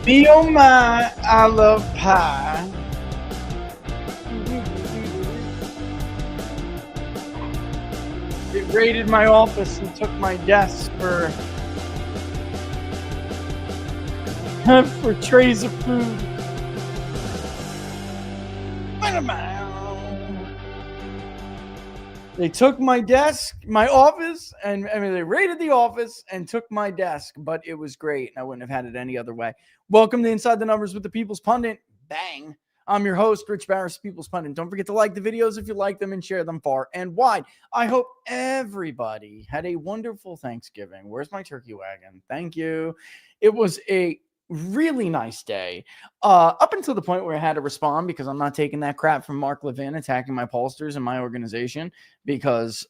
Me oh my, I love pie. It raided my office and took my desk for trays of food. They took my desk, my office, and I mean, they raided the office and took my desk, but it was great. And I wouldn't have had it any other way. Welcome to Inside the Numbers with the People's Pundit. Bang. I'm your host, Rich Barris, People's Pundit. Don't forget to like the videos if you like them and share them far and wide. I hope everybody had a wonderful Thanksgiving. Where's my turkey wagon? Thank you. It was a really nice day, up until the point where I had to respond because I'm not taking that crap from Mark Levin attacking my pollsters and my organization because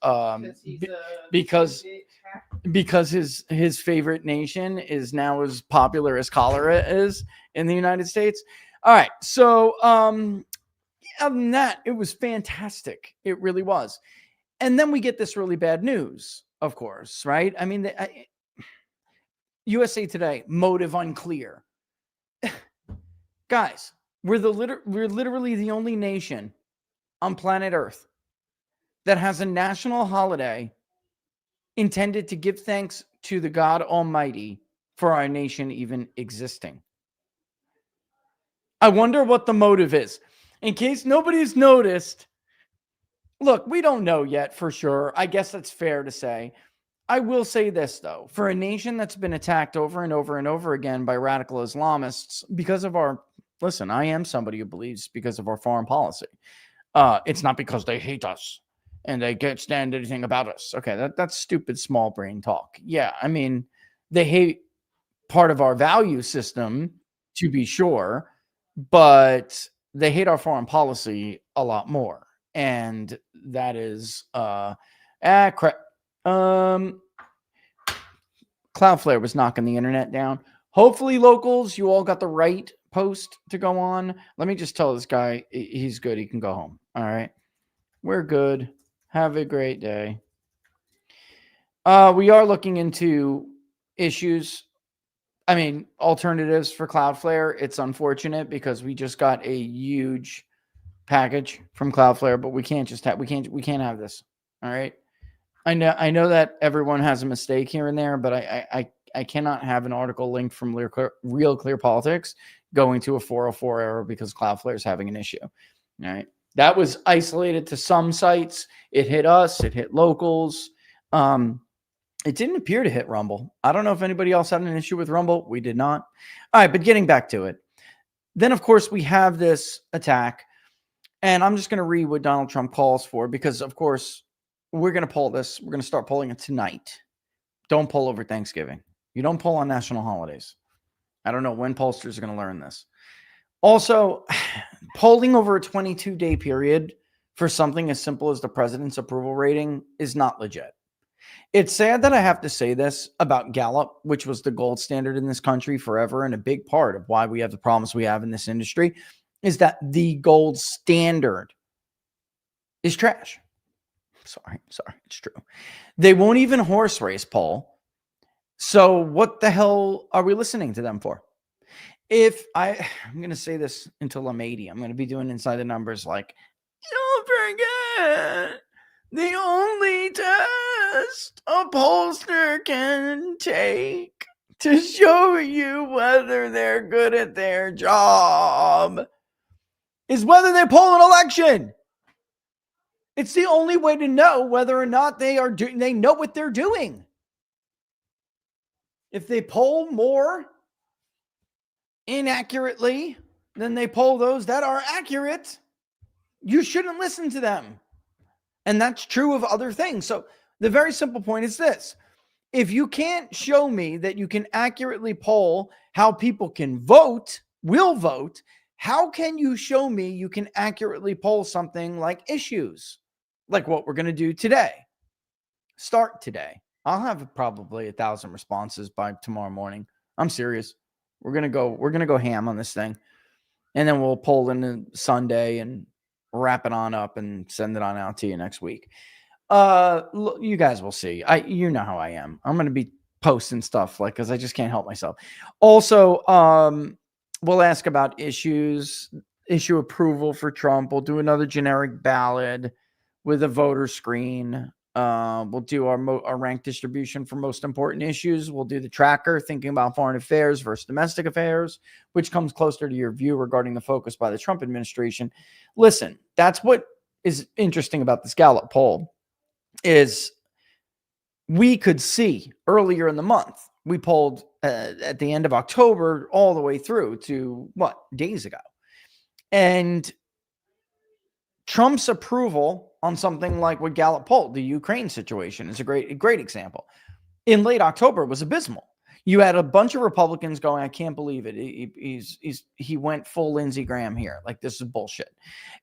because his favorite nation is now as popular as cholera is in the United States. All right, so other than that, it was fantastic. It really was. And then we get this really bad news, of course, right? I mean, USA Today, motive unclear. Guys, we're literally the only nation on planet Earth that has a national holiday intended to give thanks to the God Almighty for our nation even existing. I wonder what the motive is. In case nobody's noticed, look, we don't know yet for sure. I guess that's fair to say. I will say this, though. For a nation that's been attacked over and over and over again by radical Islamists because of our, listen, I am somebody who believes because of our foreign policy. It's not because they hate us and they can't stand anything about us. Okay, that's stupid small brain talk. Yeah, I mean, they hate part of our value system, to be sure, but they hate our foreign policy a lot more. And that is, crap. Cloudflare was knocking the internet down. Hopefully, locals, you all got the right post to go on. Let me just tell this guy he's good. He can go home. All right. We're good. Have a great day. We are looking into issues. I mean, alternatives for Cloudflare. It's unfortunate because we just got a huge package from Cloudflare, but we can't have this. All right. I know that everyone has a mistake here and there, but I cannot have an article linked from Real Clear Politics going to a 404 error because Cloudflare is having an issue. All right. That was isolated to some sites. It hit us. It hit locals. It didn't appear to hit Rumble. I don't know if anybody else had an issue with Rumble. We did not. All right, but getting back to it. Then, of course, we have this attack. And I'm just going to read what Donald Trump calls for because, of course, we're going to poll this. We're going to start polling it tonight. Don't poll over Thanksgiving. You don't poll on national holidays. I don't know when pollsters are going to learn this. Also, polling over a 22-day period for something as simple as the president's approval rating is not legit. It's sad that I have to say this about Gallup, which was the gold standard in this country forever, and a big part of why we have the problems we have in this industry is that the gold standard is trash. Sorry, it's true. They won't even horse race poll. So what the hell are we listening to them for? I'm going to say this until I'm 80. I'm going to be doing Inside the Numbers like, don't forget, the only test a pollster can take to show you whether they're good at their job is whether they poll an election. It's the only way to know whether or not they know what they're doing. If they poll more inaccurately than they poll those that are accurate, you shouldn't listen to them. And that's true of other things. So the very simple point is this. If you can't show me that you can accurately poll how people will vote, how can you show me you can accurately poll something like issues, like what we're going to do today? Start today. I'll have probably 1,000 responses by tomorrow morning. I'm serious. We're going to go ham on this thing. And then we'll poll into Sunday and wrap it on up and send it on out to you next week. You guys will see. You know how I am. I'm going to be posting stuff because I just can't help myself. Also, We'll ask about issue approval for Trump. We'll do another generic ballot with a voter screen. We'll do our rank distribution for most important issues. We'll do the tracker, thinking about foreign affairs versus domestic affairs, which comes closer to your view regarding the focus by the Trump administration. Listen, that's what is interesting about this Gallup poll is we could see earlier in the month, we polled at the end of October all the way through to days ago. And Trump's approval on something like what Gallup polled, the Ukraine situation, is a great example. In late October was abysmal. You had a bunch of Republicans going, I can't believe it. He went full Lindsey Graham here. Like, this is bullshit.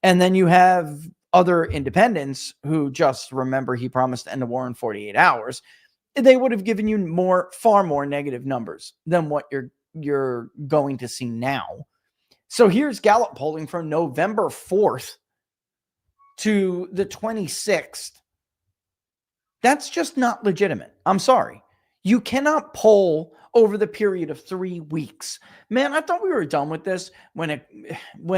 And then you have other independents who just remember he promised to end the war in 48 hours. They would have given you far more negative numbers than what you're going to see now. So here's Gallup polling from November 4th to the 26th. That's just not legitimate. I'm sorry. You cannot poll over the period of 3 weeks. Man, I thought we were done with this when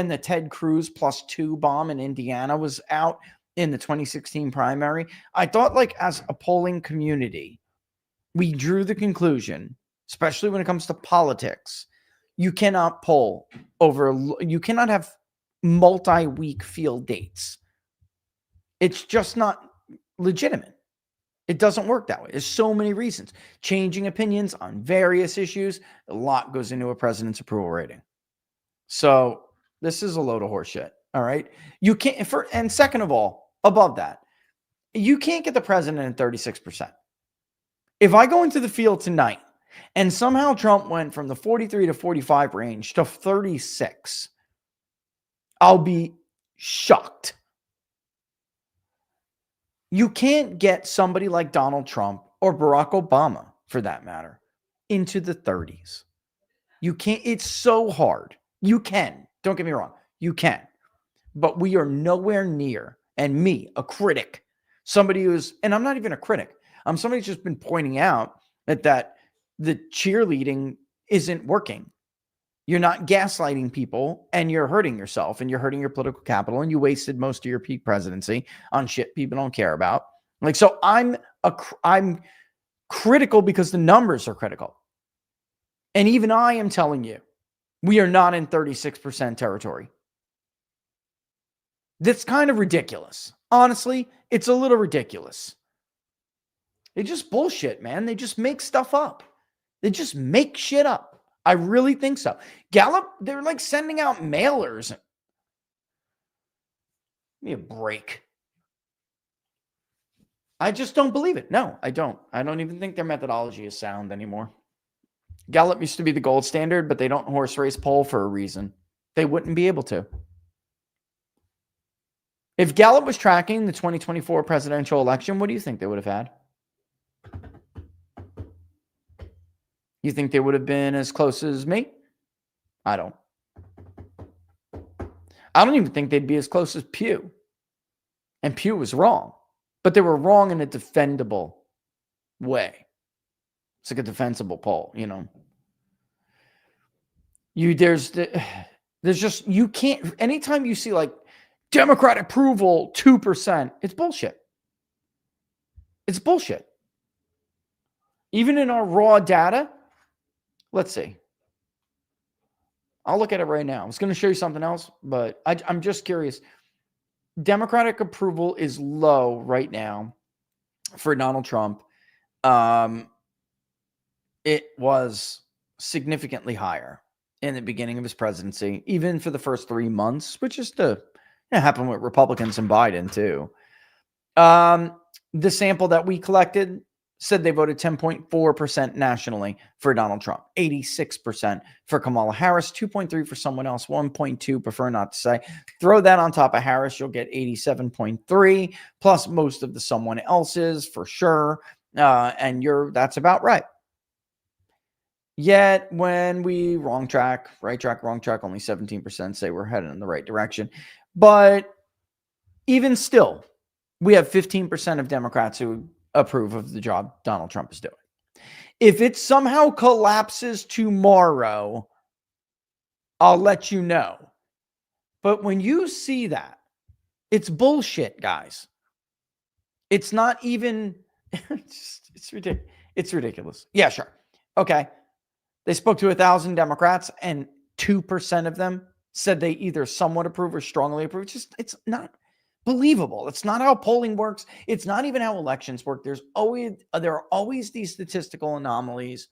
the Ted Cruz +2 bomb in Indiana was out in the 2016 primary. I thought, like, as a polling community, we drew the conclusion, especially when it comes to politics, you cannot poll you cannot have multi-week field dates. It's just not legitimate. It doesn't work that way. There's so many reasons. Changing opinions on various issues. A lot goes into a president's approval rating. So this is a load of horseshit. All right. You can't, and second of all, above that, you can't get the president at 36%. If I go into the field tonight and somehow Trump went from the 43 to 45 range to 36, I'll be shocked. You can't get somebody like Donald Trump or Barack Obama, for that matter, into the 30s. You can't. It's so hard. You can. Don't get me wrong. You can. But we are nowhere near. And me, a critic, somebody who's, and I'm not even a critic. I'm somebody who's just been pointing out that the cheerleading isn't working. You're not gaslighting people, and you're hurting yourself, and you're hurting your political capital, and you wasted most of your peak presidency on shit people don't care about. Like, so I'm critical because the numbers are critical. And even I am telling you, we are not in 36% territory. That's kind of ridiculous. Honestly, it's a little ridiculous. They just bullshit, man. They just make stuff up. They just make shit up. I really think so. Gallup, they're like sending out mailers. Give me a break. I just don't believe it. No, I don't. I don't even think their methodology is sound anymore. Gallup used to be the gold standard, but they don't horse race poll for a reason. They wouldn't be able to. If Gallup was tracking the 2024 presidential election, what do you think they would have had? You think they would have been as close as me? I don't. I don't even think they'd be as close as Pew. And Pew was wrong. But they were wrong in a defendable way. It's like a defensible poll, you know. There's just, you can't, anytime you see like Democratic approval 2%, it's bullshit. It's bullshit. Even in our raw data, let's see. I'll look at it right now. I was going to show you something else, but I'm just curious. Democratic approval is low right now for Donald Trump. It was significantly higher in the beginning of his presidency, even for the first 3 months, which is to happen with Republicans and Biden too. The sample that we collected said they voted 10.4% nationally for Donald Trump, 86% for Kamala Harris, 2.3% for someone else, 1.2%, prefer not to say. Throw that on top of Harris, you'll get 87.3%, plus most of the someone else's for sure. And that's about right. Yet when we right track, only 17% say we're headed in the right direction. But even still, we have 15% of Democrats who approve of the job Donald Trump is doing. If it somehow collapses tomorrow, I'll let you know. But when you see that, it's bullshit, guys. It's not even, it's ridiculous. It's ridiculous. Yeah, sure. Okay. They spoke to 1,000 Democrats and 2% of them said they either somewhat approve or strongly approve. It's not believable. It's not how polling works. It's not even how elections work. There are always these statistical anomalies.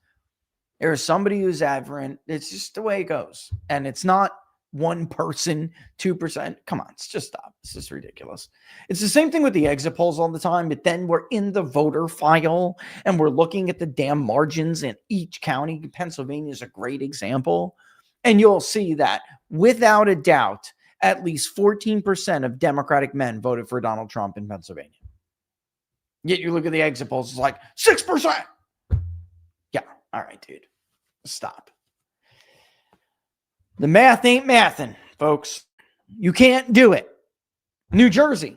There's somebody who's aberrant. It's just the way it goes. And it's not one person, 2%. Come on, just stop. This is ridiculous. It's the same thing with the exit polls all the time, but then we're in the voter file and we're looking at the damn margins in each county. Pennsylvania is a great example. And you'll see that without a doubt, at least 14% of Democratic men voted for Donald Trump in Pennsylvania. Yet you look at the exit polls, it's like 6%. Yeah, all right, dude. Stop. The math ain't mathin', folks. You can't do it. New Jersey.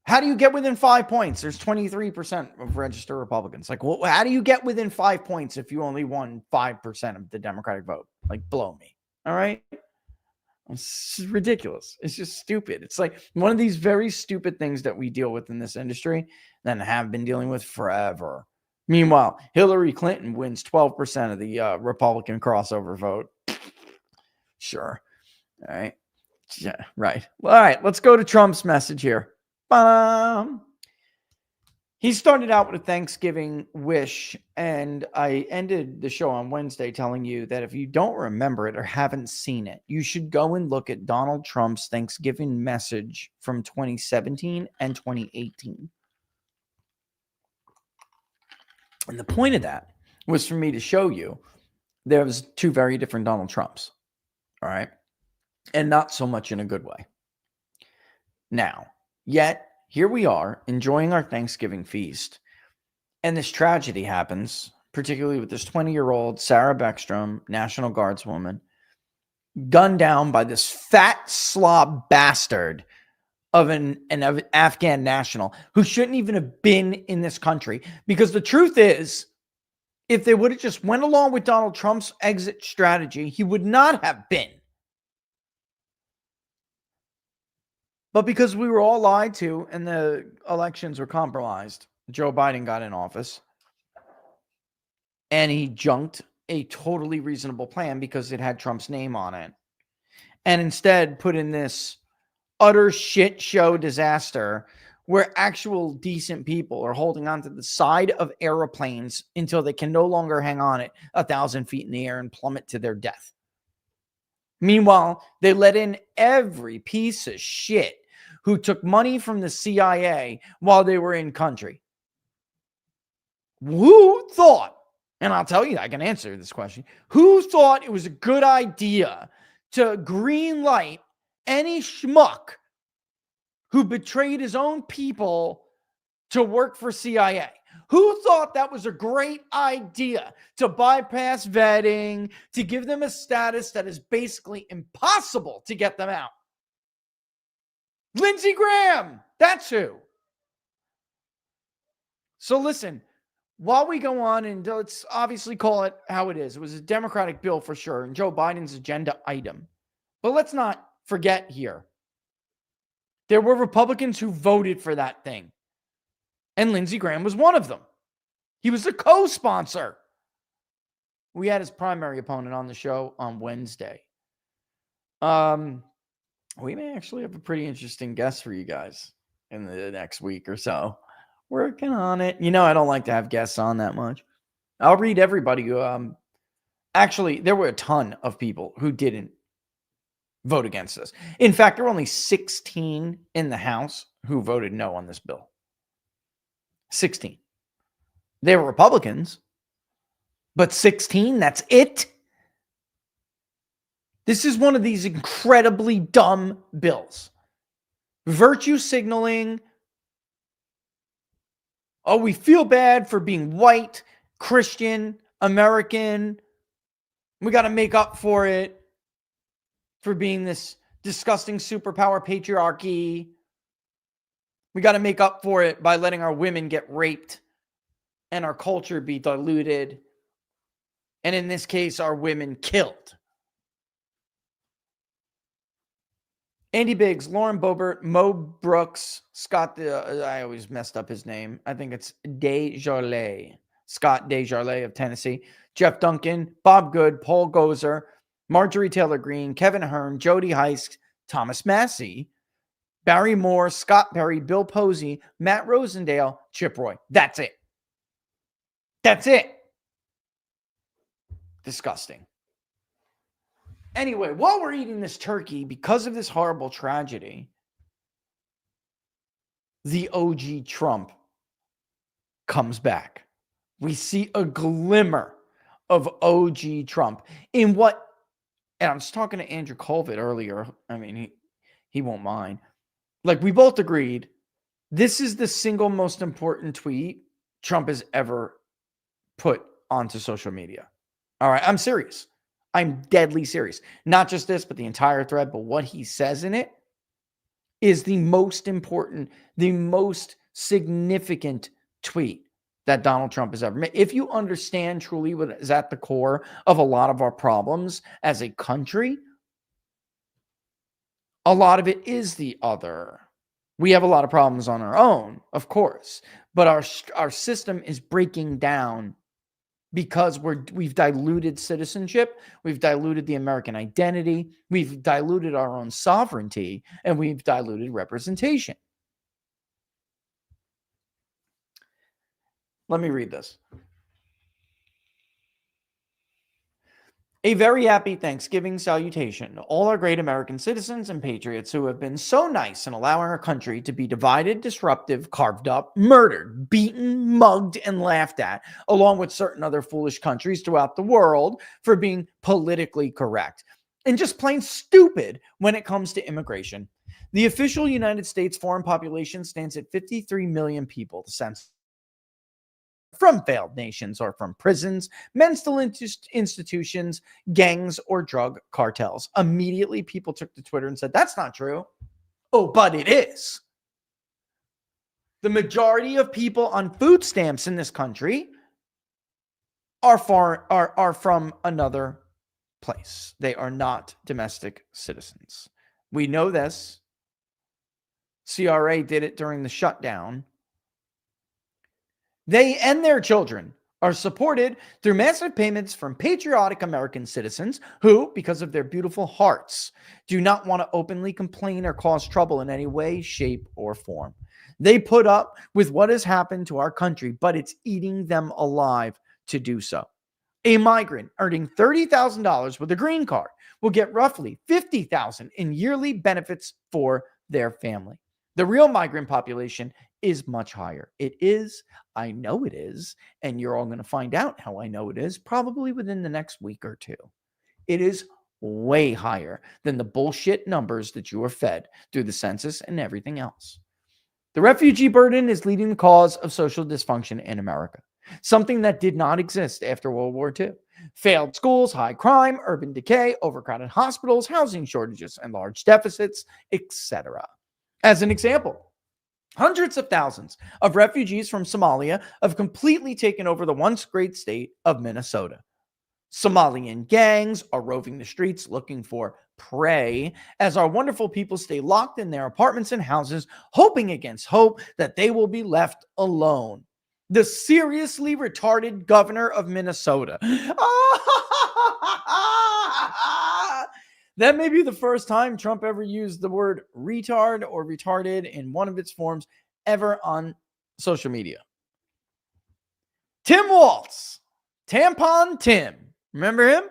How do you get within 5 points? There's 23% of registered Republicans. Like, well, how do you get within 5 points if you only won 5% of the Democratic vote? Like, blow me. All right? It's ridiculous. It's just stupid. It's like one of these very stupid things that we deal with in this industry and have been dealing with forever. Meanwhile, Hillary Clinton wins 12% of the Republican crossover vote. Sure. All right. Yeah, right. All right. Let's go to Trump's message here. He started out with a Thanksgiving wish, and I ended the show on Wednesday telling you that if you don't remember it or haven't seen it, you should go and look at Donald Trump's Thanksgiving message from 2017 and 2018. And the point of that was for me to show you there was two very different Donald Trumps. All right. And not so much in a good way. Now, yet here we are enjoying our Thanksgiving feast. And this tragedy happens, particularly with this 20-year-old Sarah Beckstrom, National Guardswoman, gunned down by this fat slob bastard of an Afghan national who shouldn't even have been in this country. Because the truth is, if they would have just went along with Donald Trump's exit strategy, he would not have been. But because we were all lied to and the elections were compromised, Joe Biden got in office and he junked a totally reasonable plan because it had Trump's name on it. And instead put in this utter shit show disaster where actual decent people are holding onto the side of airplanes until they can no longer hang on at 1,000 feet in the air and plummet to their death. Meanwhile, they let in every piece of shit who took money from the CIA while they were in country. Who thought, and I'll tell you, I can answer this question, who thought it was a good idea to green light any schmuck who betrayed his own people to work for CIA? Who thought that was a great idea to bypass vetting, to give them a status that is basically impossible to get them out? Lindsey Graham, that's who. So listen, while we go on, and let's obviously call it how it is. It was a Democratic bill for sure, and Joe Biden's agenda item. But let's not forget here, there were Republicans who voted for that thing. And Lindsey Graham was one of them. He was the co-sponsor. We had his primary opponent on the show on Wednesday. We may actually have a pretty interesting guest for you guys in the next week or so. Working on it. You know, I don't like to have guests on that much. I'll read everybody who, actually, there were a ton of people who didn't vote against this. In fact, there were only 16 in the House who voted no on this bill. 16. They were Republicans, but 16, that's it? This is one of these incredibly dumb bills. Virtue signaling. Oh, we feel bad for being white, Christian, American. We got to make up for it for being this disgusting superpower patriarchy. We got to make up for it by letting our women get raped and our culture be diluted. And in this case, our women killed. Andy Biggs, Lauren Boebert, Mo Brooks, Scott, I always messed up his name. I think it's Desjardins. Scott Desjardins of Tennessee. Jeff Duncan, Bob Good, Paul Gozer, Marjorie Taylor Greene, Kevin Hearn, Jody Heisk, Thomas Massey, Barry Moore, Scott Perry, Bill Posey, Matt Rosendale, Chip Roy. That's it. That's it. Disgusting. Anyway, while we're eating this turkey, because of this horrible tragedy, the OG Trump comes back. We see a glimmer of OG Trump in what, and I was talking to Andrew Colvett earlier. I mean, he won't mind. Like, we both agreed, this is the single most important tweet Trump has ever put onto social media. All right, I'm serious. I'm deadly serious. Not just this, but the entire thread, but what he says in it is the most important, the most significant tweet that Donald Trump has ever made. If you understand truly what is at the core of a lot of our problems as a country, a lot of it is the other. We have a lot of problems on our own, of course, but our system is breaking down because we've diluted citizenship, we've diluted the American identity, we've diluted our own sovereignty, and we've diluted representation. Let me read this. A very happy Thanksgiving salutation to all our great American citizens and patriots who have been so nice in allowing our country to be divided, disruptive, carved up, murdered, beaten, mugged, and laughed at, along with certain other foolish countries throughout the world for being politically correct and just plain stupid when it comes to immigration. The official United States foreign population stands at 53 million people. The census from failed nations or from prisons, mental institutions, gangs, or drug cartels. Immediately, people took to Twitter and said, that's not true. Oh, but it is. The majority of people on food stamps in this country are from another place. They are not domestic citizens. We know this. CRA did it during the shutdown. They and their children are supported through massive payments from patriotic American citizens who, because of their beautiful hearts, do not want to openly complain or cause trouble in any way, shape, or form. They put up with what has happened to our country, but it's eating them alive to do so. A migrant earning $30,000 with a green card will get roughly $50,000 in yearly benefits for their family. The real migrant population is much higher. It is. I know it is. And you're all going to find out how I know it is probably within the next week or two. It is way higher than the bullshit numbers that you are fed through the census and everything else. The refugee burden is leading the cause of social dysfunction in America, something that did not exist after World War II. Failed schools, high crime, urban decay, overcrowded hospitals, housing shortages, and large deficits, etc. As an example, hundreds of thousands of refugees from Somalia have completely taken over the once great state of Minnesota. Somalian gangs are roving the streets looking for prey as our wonderful people stay locked in their apartments and houses, hoping against hope that they will be left alone. The seriously retarded governor of Minnesota. That may be the first time Trump ever used the word retard or retarded in one of its forms ever on social media. Tim Walz, Tampon Tim, remember him?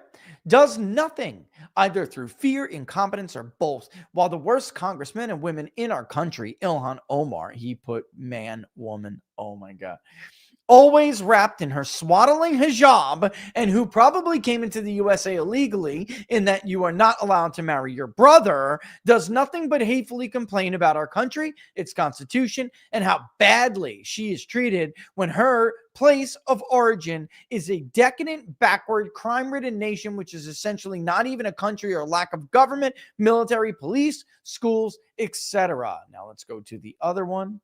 Does nothing, either through fear, incompetence, or both, while the worst congressmen and women in our country, Ilhan Omar, he put man, woman, oh my God, always wrapped in her swaddling hijab, and who probably came into the USA illegally in that you are not allowed to marry your brother, does nothing but hatefully complain about our country, its constitution, and how badly she is treated when her place of origin is a decadent, backward, crime-ridden nation, which is essentially not even a country or lack of government, military, police, schools, etc. Now let's go to the other one.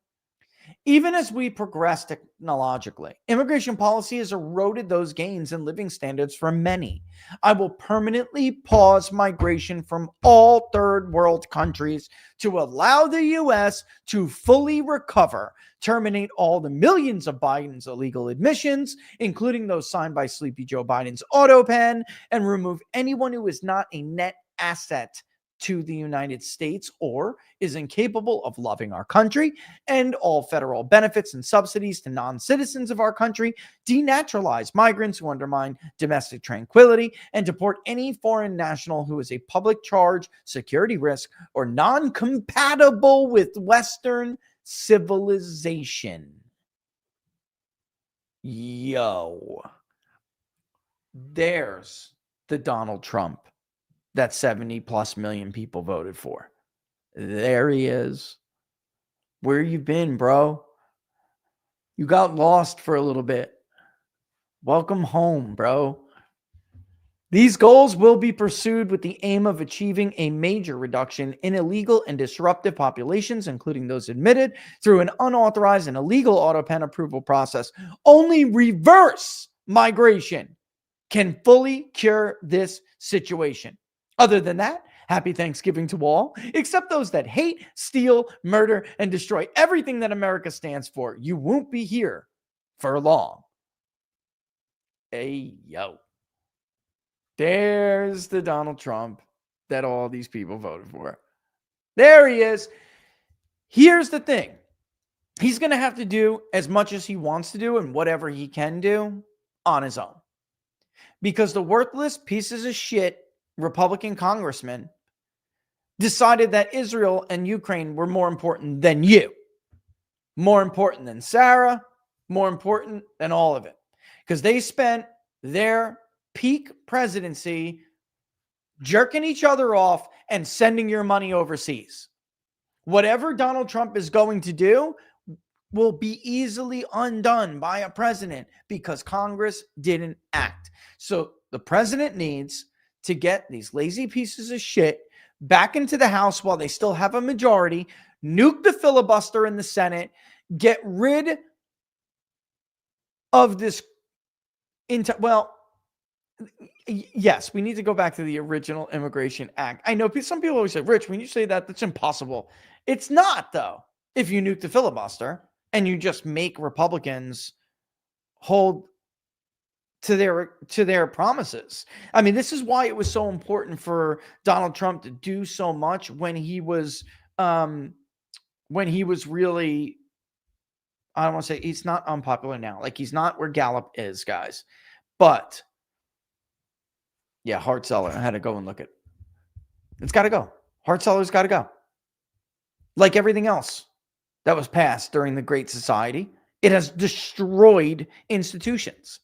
Even as we progress technologically, immigration policy has eroded those gains in living standards for many. I will permanently pause migration from all third world countries to allow the U.S. to fully recover, terminate all the millions of Biden's illegal admissions, including those signed by Sleepy Joe Biden's auto pen, and remove anyone who is not a net asset to the United States or is incapable of loving our country, and all federal benefits and subsidies to non-citizens of our country, denaturalize migrants who undermine domestic tranquility, and deport any foreign national who is a public charge, security risk, or non-compatible with Western civilization. Yo, there's the Donald Trump that 70 plus million people voted for. There he is. Where you been, bro? You got lost for a little bit. Welcome home, bro. These goals will be pursued with the aim of achieving a major reduction in illegal and disruptive populations, including those admitted through an unauthorized and illegal auto pen approval process. Only reverse migration can fully cure this situation. Other than that, happy Thanksgiving to all, except those that hate, steal, murder, and destroy everything that America stands for. You won't be here for long. Hey, yo. There's the Donald Trump that all these people voted for. There he is. Here's the thing. He's going to have to do as much as he wants to do and whatever he can do on his own. Because the worthless pieces of shit Republican congressmen decided that Israel and Ukraine were more important than you, more important than Sarah, more important than all of it. Because they spent their peak presidency jerking each other off and sending your money overseas. Whatever Donald Trump is going to do will be easily undone by a president because Congress didn't act. So the president needs to get these lazy pieces of shit back into the House while they still have a majority, nuke the filibuster in the Senate, get rid of this. Yes, we need to go back to the original Immigration Act. I know some people always say, Rich, when you say that, that's impossible. It's not, though, if you nuke the filibuster and you just make Republicans hold to their promises. I mean, this is why it was so important for Donald Trump to do so much when he was really, I don't want to say he's not unpopular now. Like, he's not where Gallup is, guys. But yeah, hard seller. I had to go and look at it. It's got to go. Hard seller's got to go. Like everything else that was passed during the Great Society, it has destroyed institutions.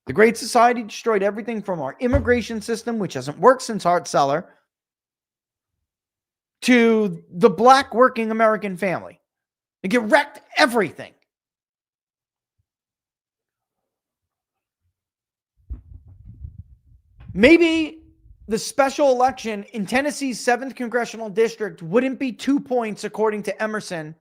The Great Society destroyed everything from our immigration system, which hasn't worked since Hart-Celler, to the black working American family. It wrecked everything. Maybe the special election in Tennessee's 7th Congressional District wouldn't be 2 points, according to Emerson,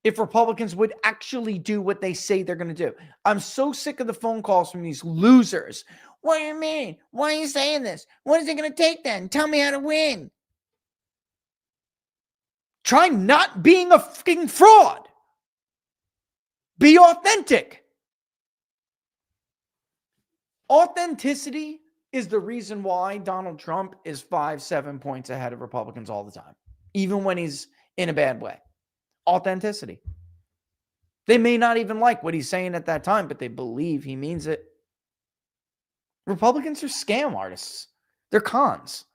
if Republicans would actually do what they say they're going to do. I'm so sick of the phone calls from these losers. What do you mean? Why are you saying this? What is it going to take then? Tell me how to win. Try not being a fucking fraud. Be authentic. Authenticity is the reason why Donald Trump is 5-7 points ahead of Republicans all the time, even when he's in a bad way. Authenticity. They may not even like what he's saying at that time, but they believe he means it. Republicans are scam artists. They're cons.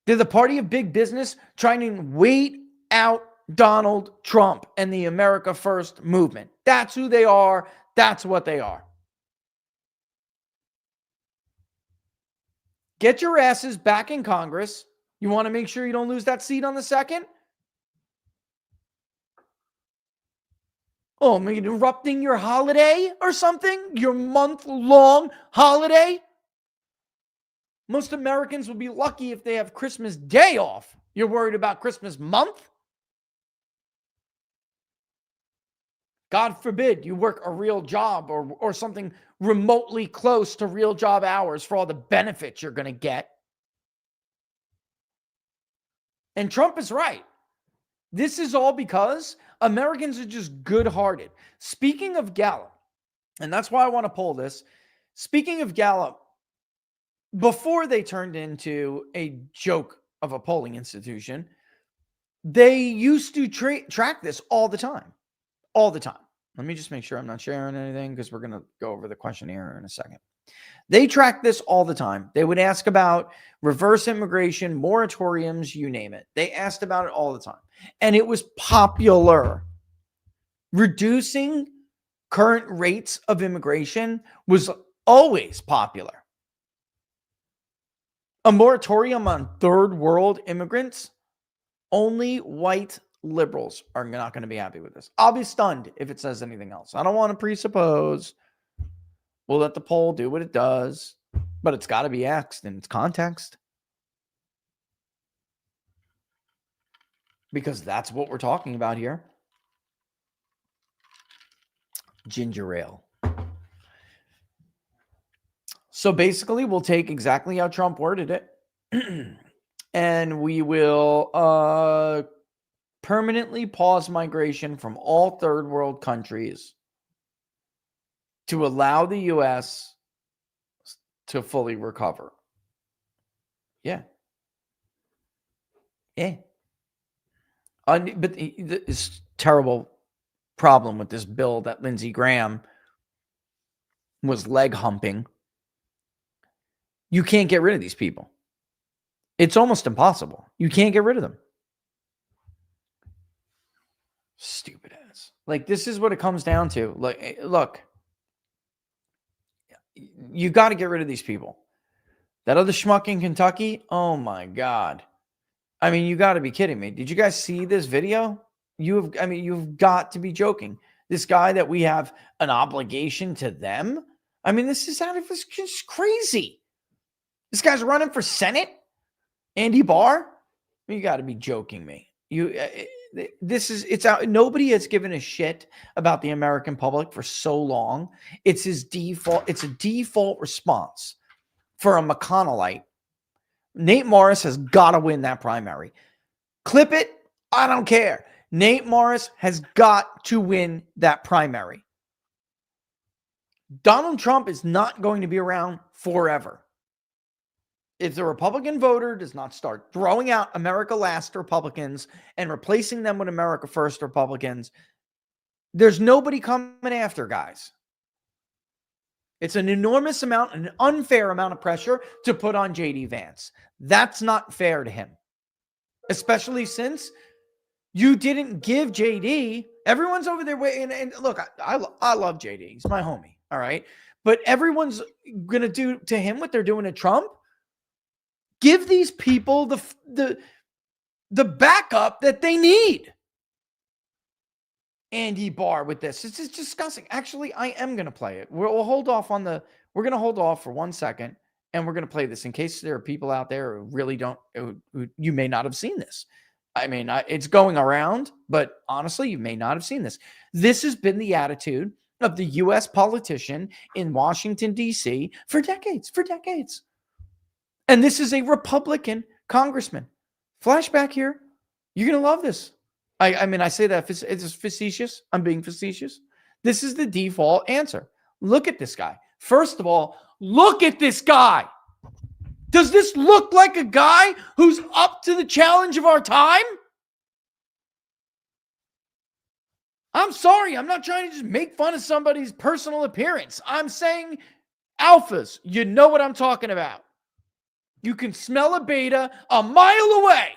They're the party of big business trying to wait out Donald Trump and the America First movement. That's who they are. That's what they are. Get your asses back in Congress. You want to make sure you don't lose that seat on the 2nd? Oh, am I interrupting your holiday or something? Your month-long holiday? Most Americans will be lucky if they have Christmas Day off. You're worried about Christmas month? God forbid you work a real job or something remotely close to real job hours for all the benefits you're going to get. And Trump is right. This is all because Americans are just good-hearted. Speaking of Gallup, and that's why I want to pull this. Speaking of Gallup, before they turned into a joke of a polling institution, they used to track this all the time. All the time. Let me just make sure I'm not sharing anything because we're going to go over the questionnaire in a second. They track this all the time. They would ask about reverse immigration, moratoriums, you name it. They asked about it all the time. And it was popular. Reducing current rates of immigration was always popular. A moratorium on third world immigrants, only white liberals are not going to be happy with this. I'll be stunned if it says anything else. I don't want to presuppose. We'll let the poll do what it does, but it's got to be asked in its context. Because that's what we're talking about here. Ginger ale. So basically, we'll take exactly how Trump worded it, and we will permanently pause migration from all third world countries to allow the U.S. to fully recover. Yeah. Yeah. But this terrible problem with this bill that Lindsey Graham was leg humping. You can't get rid of these people. It's almost impossible. You can't get rid of them. Stupid ass. Like, this is what it comes down to. Like, look, you got to get rid of these people. That other schmuck in Kentucky, oh my God. I mean, you got to be kidding me. Did you guys see this video? You've got to be joking. This guy that we have an obligation to them. I mean, this is just crazy. This guy's running for Senate. Andy Barr. You got to be joking me. It's out. Nobody has given a shit about the American public for so long. It's his default. It's a default response for a McConnellite. Nate Morris has got to win that primary. Clip it. I don't care. Nate Morris has got to win that primary. Donald Trump is not going to be around forever. If the Republican voter does not start throwing out America Last Republicans and replacing them with America First Republicans, there's nobody coming after, guys. It's an enormous amount, an unfair amount of pressure to put on J.D. Vance. That's not fair to him, especially since you didn't give J.D. Everyone's over there waiting. And look, I love J.D. He's my homie, all right? But everyone's going to do to him what they're doing to Trump. Give these people the backup that they need. Andy Barr with this. It's just disgusting. Actually, I am going to play it. We're going to hold off for 1 second, and we're going to play this in case there are people out there who really don't, who you may not have seen this. I mean, it's going around, but honestly, you may not have seen this. This has been the attitude of the U.S. politician in Washington, D.C. for decades. And this is a Republican congressman. Flashback here. You're going to love this. I mean, I say that it's facetious. I'm being facetious. This is the default answer. Look at this guy. First of all, look at this guy. Does this look like a guy who's up to the challenge of our time? I'm sorry. I'm not trying to just make fun of somebody's personal appearance. I'm saying alphas. You know what I'm talking about. You can smell a beta a mile away.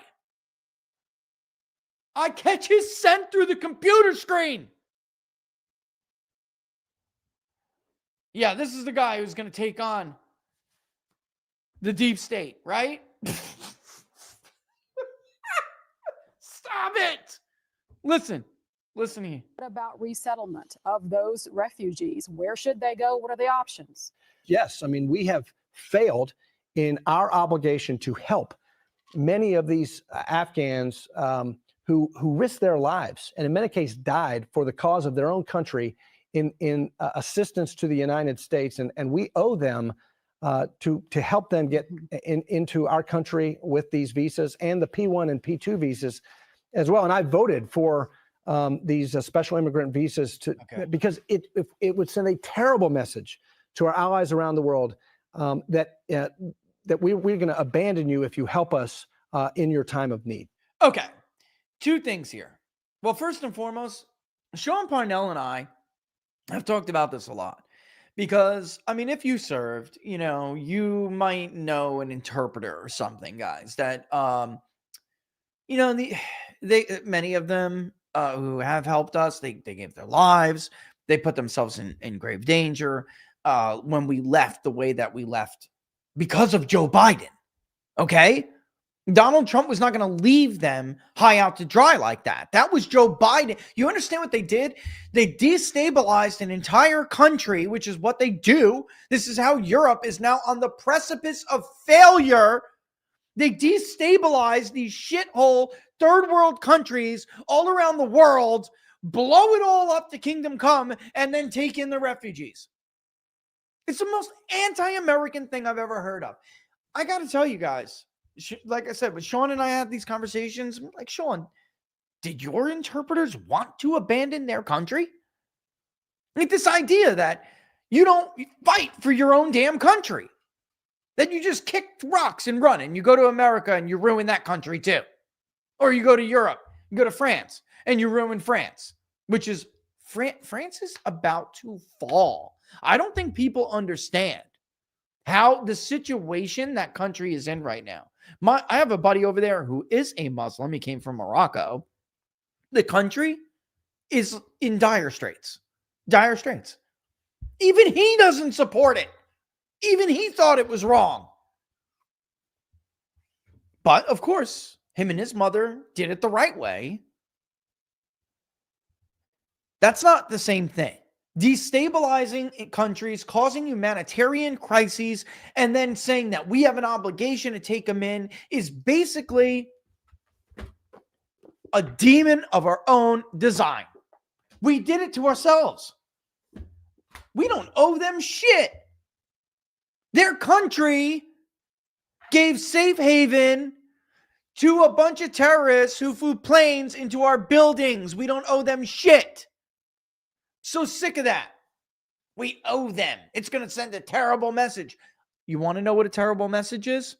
I catch his scent through the computer screen. Yeah, this is the guy who's going to take on the deep state, right? Stop it. Listen here. What about resettlement of those refugees? Where should they go? What are the options? Yes, I mean, we have failed in our obligation to help many of these Afghans who risked their lives and in many cases died for the cause of their own country in assistance to the United States, and we owe them to help them get into our country with these visas and the P1 and P2 visas as well. And I voted for these special immigrant visas because it would send a terrible message to our allies around the world that we're going to abandon you if you help us in your time of need. Okay, two things here. Well, first and foremost, Sean Parnell and I have talked about this a lot because, I mean, if you served, you might know an interpreter or something, guys, that, many of them who have helped us, they gave their lives, they put themselves in grave danger when we left the way that we left because of Joe Biden. Okay? Donald Trump was not going to leave them high out to dry like that. That was Joe Biden. You understand what they did? They destabilized an entire country, which is what they do. This is how Europe is now on the precipice of failure. They destabilize these shithole third world countries all around the world, blow it all up to kingdom come, and then take in the refugees. It's the most anti-American thing I've ever heard of. I got to tell you guys, like I said, when Sean and I had these conversations, I'm like, Sean, did your interpreters want to abandon their country? Like this idea that you don't fight for your own damn country, that you just kick rocks and run and you go to America and you ruin that country too. Or you go to Europe, you go to France and you ruin France, which is France is about to fall. I don't think people understand how the situation that country is in right now. I have a buddy over there who is a Muslim. He came from Morocco. The country is in dire straits. Dire straits. Even he doesn't support it. Even he thought it was wrong. But, of course, him and his mother did it the right way. That's not the same thing. Destabilizing countries, causing humanitarian crises, and then saying that we have an obligation to take them in is basically a demon of our own design. We did it to ourselves. We don't owe them shit. Their country gave safe haven to a bunch of terrorists who flew planes into our buildings. We don't owe them shit. So sick of that. We owe them. It's going to send a terrible message. You want to know what a terrible message is?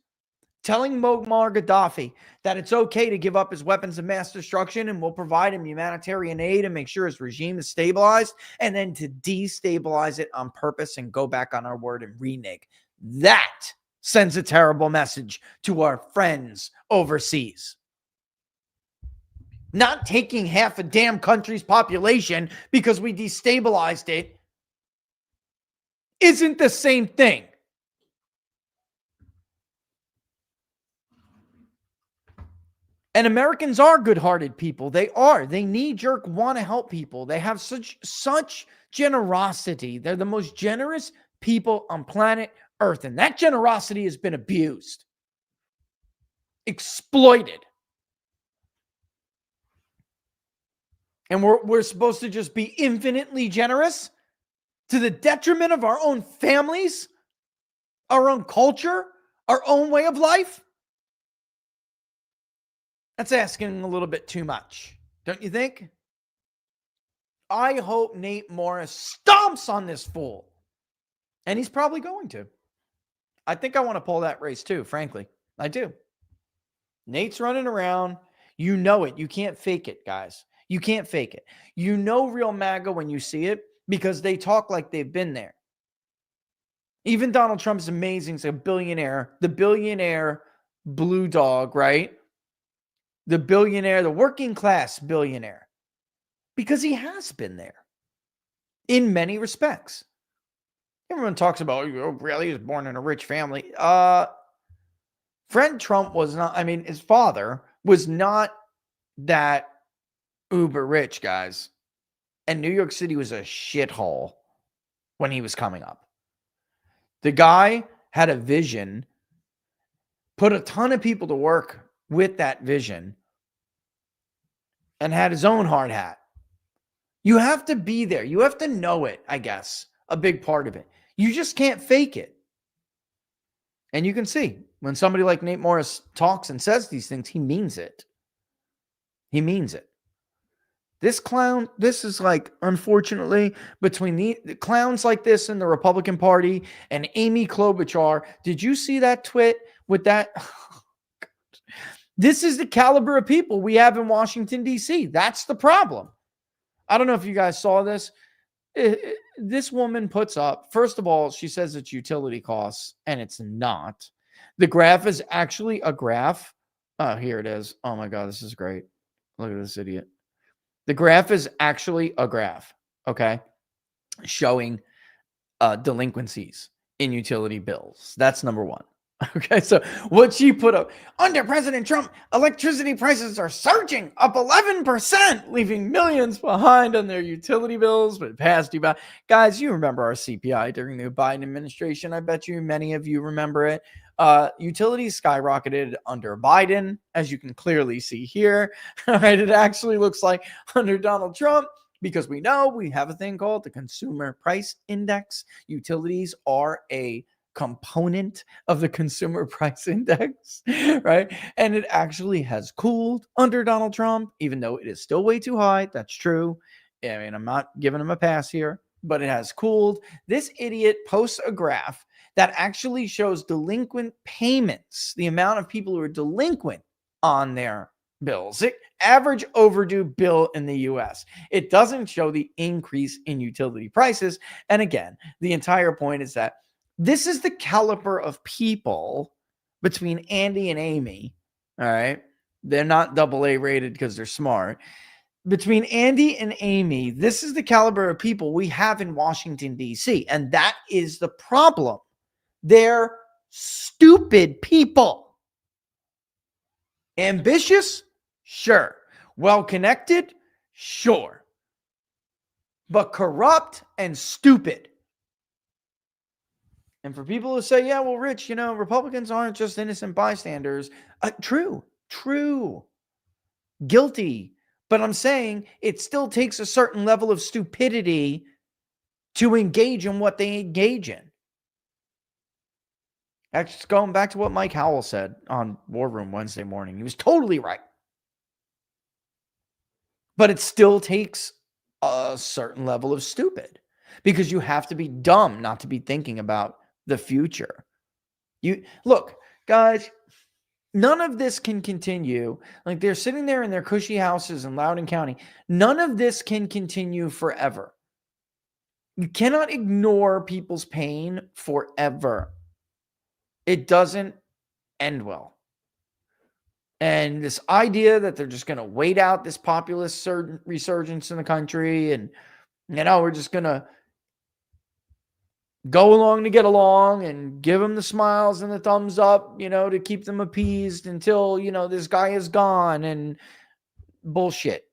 Telling Muammar Gaddafi that it's okay to give up his weapons of mass destruction and we'll provide him humanitarian aid and make sure his regime is stabilized, and then to destabilize it on purpose and go back on our word and renege. That sends a terrible message to our friends overseas. Not taking half a damn country's population because we destabilized it isn't the same thing. And Americans are good-hearted people. They are. They knee-jerk want to help people. They have such generosity. They're the most generous people on planet Earth. And that generosity has been abused, exploited. And we're supposed to just be infinitely generous to the detriment of our own families, our own culture, our own way of life? That's asking a little bit too much, don't you think? I hope Nate Morris stomps on this fool. And he's probably going to. I think I want to pull that race too, frankly. I do. Nate's running around. You know it. You can't fake it, guys. You can't fake it. You know real MAGA when you see it because they talk like they've been there. Even Donald Trump's amazing. He's a billionaire. The billionaire blue dog, right? The billionaire, the working class billionaire. Because he has been there in many respects. Everyone talks about, really, he was born in a rich family. Fred Trump was not, his father was not that uber rich, guys. And New York City was a shithole when he was coming up. The guy had a vision put a ton of people to work with that vision, and had his own hard hat. You have to be there. You have to know it, I guess, a big part of it. You just can't fake it. And you can see when somebody like Nate Morris talks and says these things, he means it. He means it. This clown, this is like, unfortunately, between the clowns like this in the Republican Party and Amy Klobuchar. Did you see that tweet with that? This is the caliber of people we have in Washington, D.C. That's the problem. I don't know if you guys saw this. This woman puts up, first of all, she says it's utility costs, and it's not. The graph is actually a graph. Oh, here it is. Oh my God, this is great. Look at this idiot. The graph is actually a graph, okay, showing delinquencies in utility bills. That's number one. Okay, so what she put up, under President Trump, electricity prices are surging up 11%, leaving millions behind on their utility bills. But past due by, guys, you remember our CPI during the Biden administration. I bet you many of you remember it. Utilities skyrocketed under Biden, as you can clearly see here. All right, it actually looks like under Donald Trump, because we know we have a thing called the Consumer Price Index. Utilities are a component of the Consumer Price Index, right? And it actually has cooled under Donald Trump, even though it is still way too high. That's true. I mean, I'm not giving him a pass here, but it has cooled. This idiot posts a graph that actually shows delinquent payments, the amount of people who are delinquent on their bills, average overdue bill in the US. It doesn't show the increase in utility prices. And again, the entire point is that this is the caliber of people between Andy and Amy. All right. They're not AA rated because they're smart. Between Andy and Amy, this is the caliber of people we have in Washington, D.C. And that is the problem. They're stupid people. Ambitious? Sure. Well-connected? Sure. But corrupt and stupid. And for people who say, yeah, well, Rich, Republicans aren't just innocent bystanders. True. Guilty. But I'm saying it still takes a certain level of stupidity to engage in what they engage in. Actually, going back to what Mike Howell said on War Room Wednesday morning, he was totally right. But it still takes a certain level of stupid, because you have to be dumb not to be thinking about the future. You look, guys, none of this can continue. Like, they're sitting there in their cushy houses in Loudoun County. None of this can continue forever. You cannot ignore people's pain forever. It doesn't end well. And this idea that they're just going to wait out this populist resurgence in the country, and we're just going to go along to get along and give them the smiles and the thumbs up, to keep them appeased until, this guy is gone, and bullshit.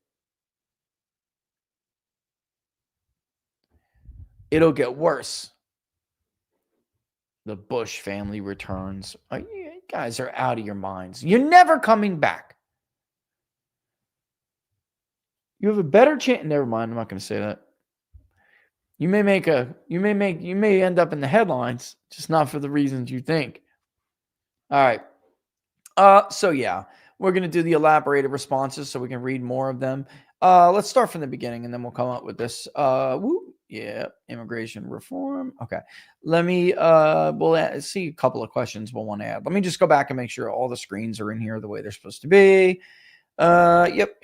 It'll get worse. The Bush family returns. You guys are out of your minds. You're never coming back. You have a better chance. Never mind. I'm not going to say that. You may end up in the headlines, just not for the reasons you think. All right. So yeah, we're going to do the elaborated responses so we can read more of them. Let's start from the beginning, and then we'll come up with this. Immigration reform. Okay. Let me, we'll see a couple of questions we'll want to add. Let me just go back and make sure all the screens are in here the way they're supposed to be. Yep.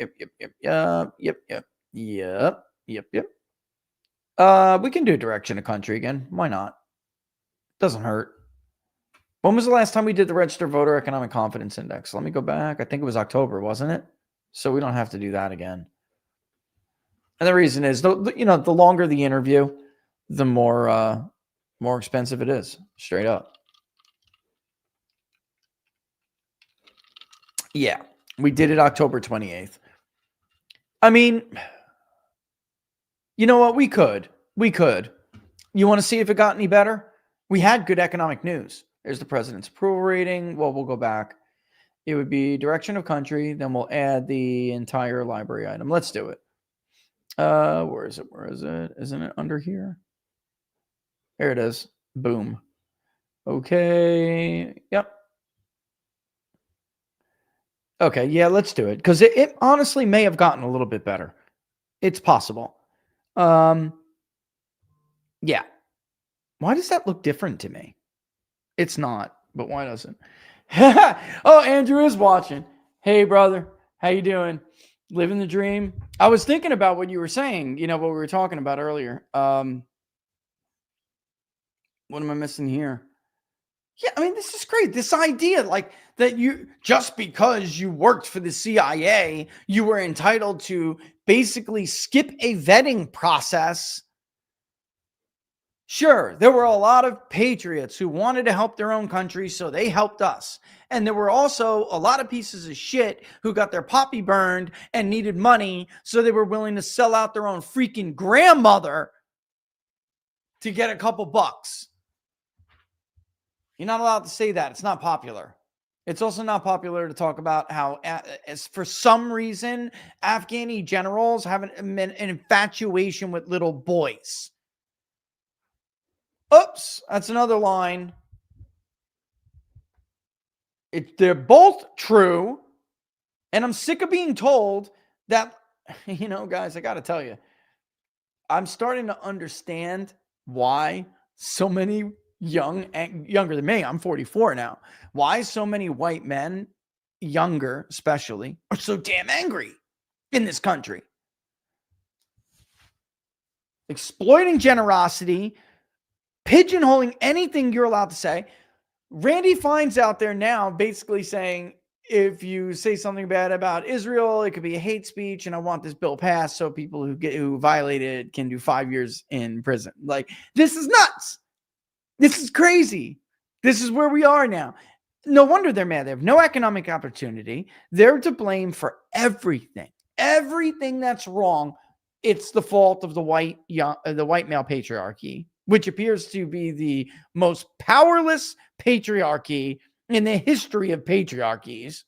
We can do direction of country again. Why not? Doesn't hurt. When was the last time we did the Registered Voter Economic Confidence Index? Let me go back. I think it was October, wasn't it? So we don't have to do that again. And the reason is, the longer the interview, the more expensive it is, straight up. Yeah, we did it October 28th. I mean, you know what? We could. You want to see if it got any better? We had good economic news. There's the president's approval rating. Well, we'll go back. It would be direction of country. Then we'll add the entire library item. Let's do it. Where is it? Where is it? Isn't it under here? There it is. Boom. Okay. Yep. Okay. Yeah, let's do it. Because it honestly may have gotten a little bit better. It's possible. Yeah. Why does that look different to me? It's not, but why doesn't? Oh, Andrew is watching. Hey, brother. How you doing? Living the dream. I was thinking about what you were saying, what we were talking about earlier. What am I missing here? Yeah, I mean, this is great. This idea, like, that you, just because you worked for the CIA, you were entitled to basically skip a vetting process. Sure, there were a lot of patriots who wanted to help their own country, so they helped us. And there were also a lot of pieces of shit who got their poppy burned and needed money, so they were willing to sell out their own freaking grandmother to get a couple bucks. You're not allowed to say that. It's not popular. It's also not popular to talk about how, as for some reason, Afghani generals have an infatuation with little boys. Oops, that's another line. They're both true. And I'm sick of being told that, guys, I got to tell you, I'm starting to understand why so many younger than me, I'm 44 now, why so many white men, younger especially, are so damn angry in this country. Exploiting generosity, pigeonholing anything you're allowed to say. Randy Fine's out there now basically saying, if you say something bad about Israel, it could be a hate speech, and I want this bill passed so people who violate it can do 5 years in prison. Like, this is nuts. This is crazy. This is where we are now. No wonder they're mad. They have no economic opportunity. They're to blame for everything. Everything that's wrong, it's the fault of the white male patriarchy, which appears to be the most powerless patriarchy in the history of patriarchies.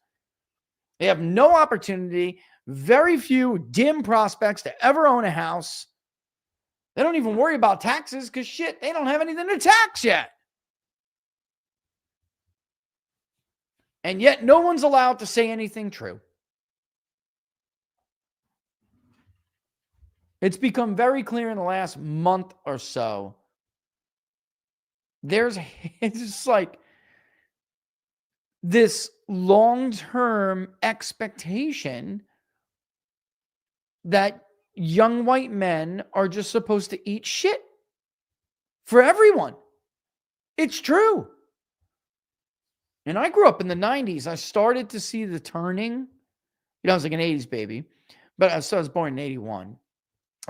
They have no opportunity, very few dim prospects to ever own a house. They don't even worry about taxes because shit, they don't have anything to tax yet. And yet no one's allowed to say anything true. It's become very clear in the last month or so. It's just like this long-term expectation that young white men are just supposed to eat shit for everyone. It's true. And I grew up in the 90s. I started to see the turning. I was like an 80s baby, but I was born in 81.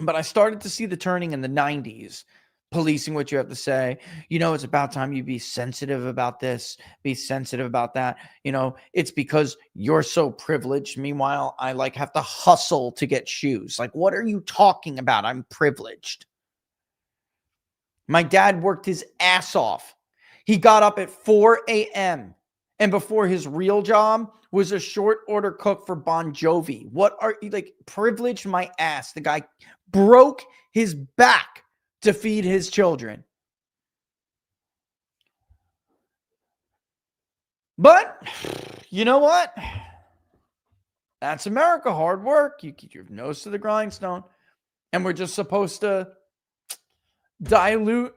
But I started to see the turning in the 90s, policing what you have to say. It's about time you be sensitive about this, be sensitive about that. It's because you're so privileged. Meanwhile, I have to hustle to get shoes. Like, what are you talking about? I'm privileged. My dad worked his ass off. He got up at 4 a.m. and before his real job was a short order cook for Bon Jovi. What are you privileged my ass? The guy broke his back to feed his children. But you know what? That's America. Hard work. You keep your nose to the grindstone. And we're just supposed to dilute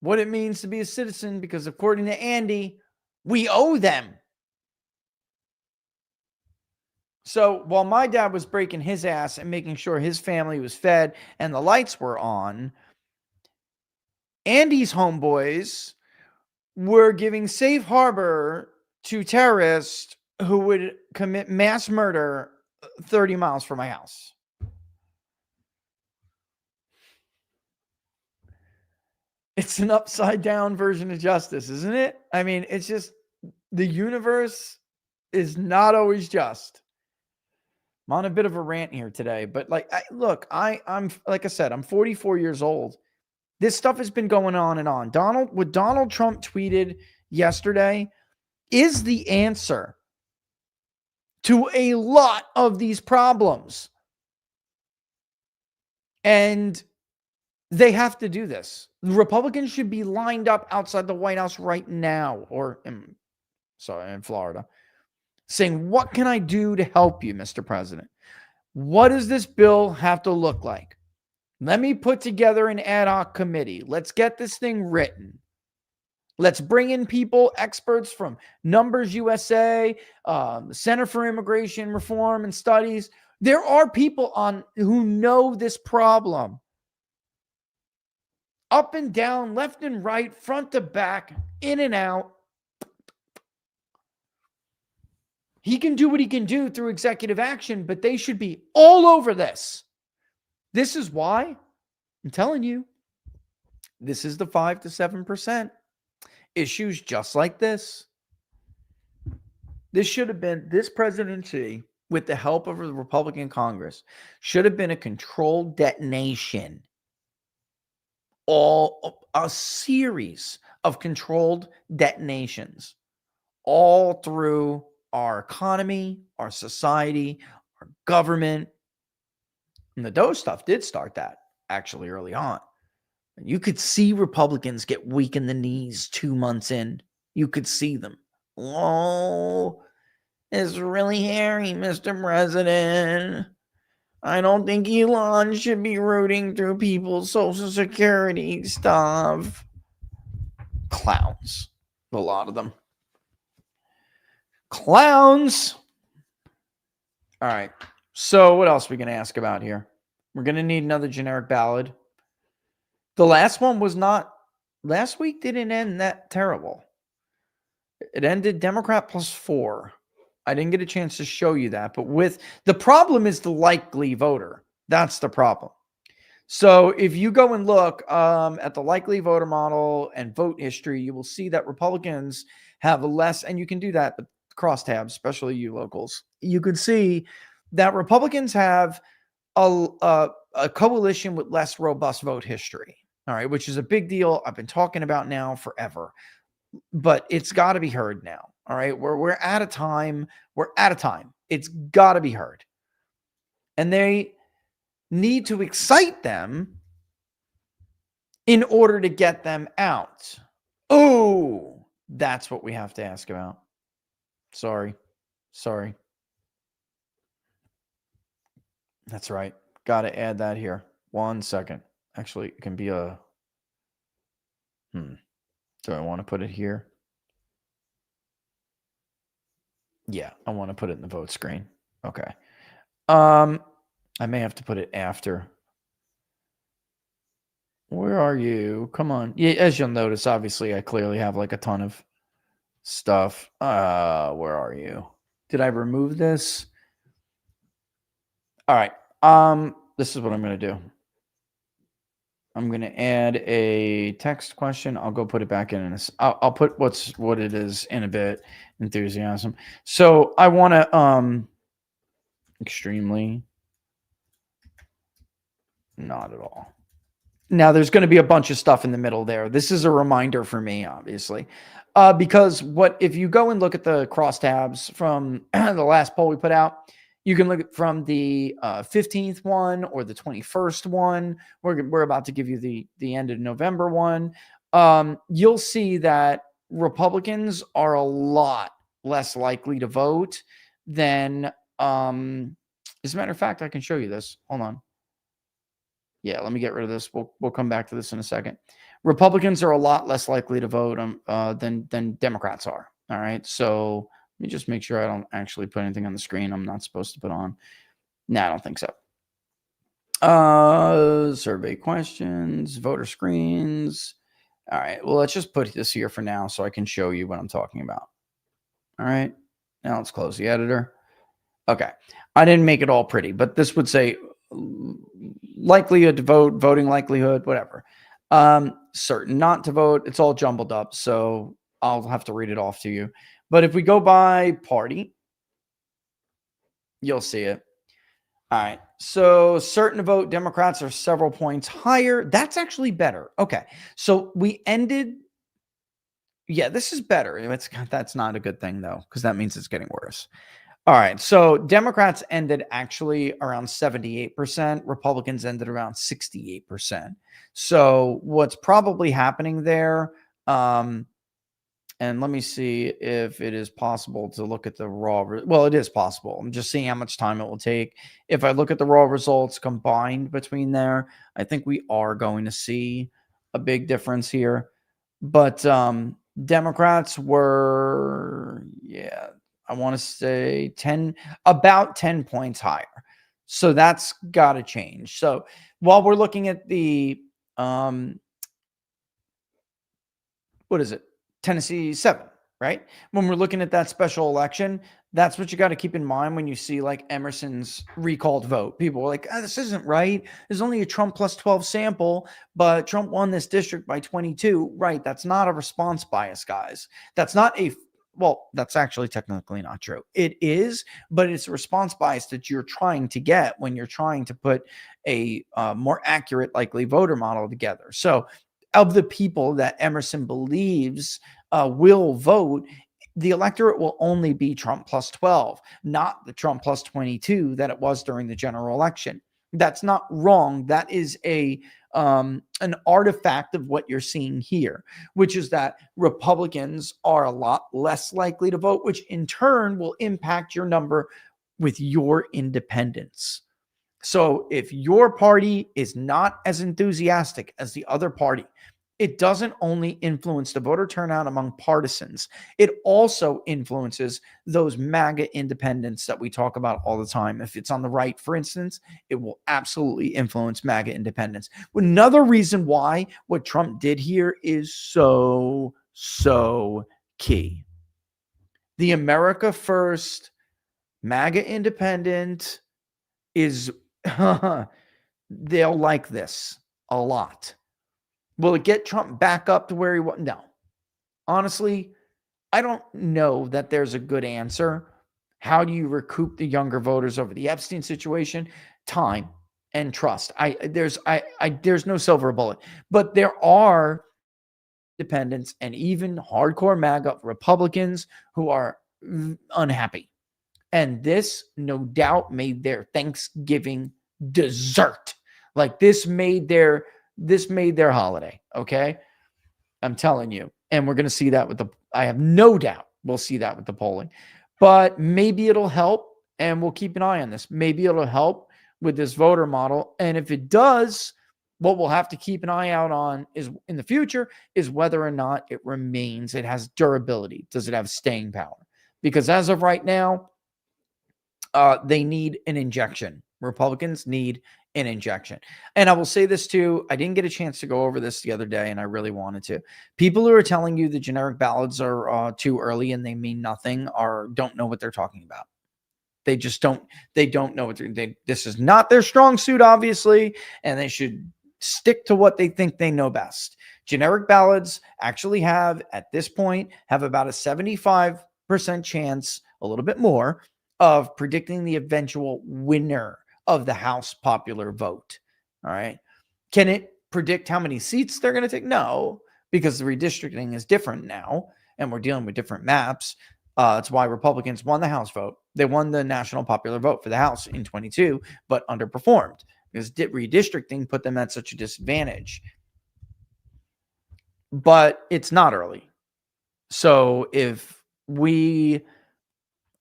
what it means to be a citizen because according to Andy, we owe them. So while my dad was breaking his ass and making sure his family was fed and the lights were on, Andy's homeboys were giving safe harbor to terrorists who would commit mass murder 30 miles from my house. It's an upside down version of justice, isn't it? I mean, it's just the universe is not always just. I'm on a bit of a rant here today, but I'm like I said, I'm 44 years old. This stuff has been going on and on. What Donald Trump tweeted yesterday is the answer to a lot of these problems. And they have to do this. The Republicans should be lined up outside the White House right now, or in Florida, saying, what can I do to help you, Mr. President? What does this bill have to look like? Let me put together an ad hoc committee. Let's get this thing written. Let's bring in people, experts from Numbers USA, the Center for Immigration Reform and Studies. There are people who know this problem. Up and down, left and right, front to back, in and out. He can do what he can do through executive action, but they should be all over this. This is why I'm telling you, this is the 5 to 7%. Issues just like this. This should have been, this presidency, with the help of the Republican Congress, should have been a controlled detonation. A series of controlled detonations all through our economy, our society, our government. And the Doe stuff did start that actually early on. You could see Republicans get weak in the knees 2 months in. You could see them. Oh, it's really hairy, Mr. President. I don't think Elon should be rooting through people's Social Security stuff. Clowns. A lot of them. Clowns. All right. So what else are we going to ask about here? We're going to need another generic ballot. The last one was not, last week didn't end that terrible. It ended Democrat +4. I didn't get a chance to show you that, but the problem is the likely voter. That's the problem. So if you go and look at the likely voter model and vote history, you will see that Republicans have less, and you can do that, but crosstabs, especially you locals. You can see that Republicans have a coalition with less robust vote history. All right, which is a big deal. I've been talking about now forever, but it's got to be heard now. All right, we're at a time. We're at a time. It's got to be heard, and they need to excite them in order to get them out. Oh, that's what we have to ask about. Sorry. That's right. Got to add that here. 1 second. Actually, it can be a... Do I want to put it here? Yeah, I want to put it in the vote screen. Okay. I may have to put it after. Where are you? Come on. Yeah, as you'll notice, obviously, I clearly have like a ton of stuff. Where are you? Did I remove this? All right. This is what I'm going to do. I'm going to add a text question. I'll go put it back in. I'll put what it is in a bit. Enthusiasm. So I want to extremely not at all. Now there's going to be a bunch of stuff in the middle there. This is a reminder for me, obviously, because if you go and look at the crosstabs from the last poll we put out, you can look at from the 15th one or the 21st one. We're about to give you the end of November one. You'll see that Republicans are a lot less likely to vote than, as a matter of fact, I can show you this. Hold on. Yeah, let me get rid of this. We'll come back to this in a second. Republicans are a lot less likely to vote than Democrats are. All right, so let me just make sure I don't actually put anything on the screen I'm not supposed to put on. No, I don't think so. Survey questions, voter screens. All right, well, let's just put this here for now so I can show you what I'm talking about. All right, now let's close the editor. Okay, I didn't make it all pretty, but this would say likelihood to vote, voting likelihood, whatever. Certain not to vote. It's all jumbled up, so I'll have to read it off to you. But if we go by party, you'll see it. All right. So certain vote Democrats are several points higher. That's actually better. Okay. So we ended. Yeah, this is better. That's not a good thing though, because that means it's getting worse. All right. So Democrats ended actually around 78%. Republicans ended around 68%. So what's probably happening there, and let me see if it is possible to look at the raw. Well, it is possible. I'm just seeing how much time it will take. If I look at the raw results combined between there, I think we are going to see a big difference here. But Democrats were, yeah, I want to say about 10 points higher. So that's got to change. So while we're looking at the, what is it? Tennessee 7, right? When we're looking at that special election, that's what you got to keep in mind when you see like Emerson's recalled vote. People are like, this isn't right. There's only a Trump plus 12 sample, but Trump won this district by 22. Right. That's not a response bias, guys. That's not well, that's actually technically not true. It is, but it's a response bias that you're trying to get when you're trying to put a more accurate likely voter model together. So of the people that Emerson believes will vote, the electorate will only be Trump plus 12, not the Trump plus 22 that it was during the general election. That's not wrong. That is an artifact of what you're seeing here, which is that Republicans are a lot less likely to vote, which in turn will impact your number with your independents. So if your party is not as enthusiastic as the other party, it doesn't only influence the voter turnout among partisans, it also influences those MAGA independents that we talk about all the time. If it's on the right, for instance, it will absolutely influence MAGA independents. Another reason why what Trump did here is so key. The America First MAGA independent is they'll like this a lot. Will it get Trump back up to where he was? No. Honestly, I don't know that there's a good answer. How do you recoup the younger voters over the Epstein situation? Time and trust. There's no silver bullet, but there are independents and even hardcore MAGA Republicans who are unhappy. And this, no doubt, made their Thanksgiving dessert. Like this made their holiday. Okay. I'm telling you. And we're going to see that I have no doubt we'll see that with the polling. But maybe it'll help. And we'll keep an eye on this. Maybe it'll help with this voter model. And if it does, what we'll have to keep an eye out on is in the future is whether or not it remains, it has durability. Does it have staying power? Because as of right now, they need an injection. Republicans need an injection. And I will say this too. I didn't get a chance to go over this the other day, and I really wanted to. People who are telling you the generic ballots are too early and they mean nothing or don't know what they're talking about. They just don't. They don't know what this is not their strong suit, obviously, and they should stick to what they think they know best. Generic ballots actually at this point, have about a 75% chance, a little bit more, of predicting the eventual winner of the House popular vote. All right. Can it predict how many seats they're going to take? No, because the redistricting is different now and we're dealing with different maps. That's why Republicans won the House vote. They won the national popular vote for the House in 22, but underperformed because redistricting put them at such a disadvantage. But it's not early. So if we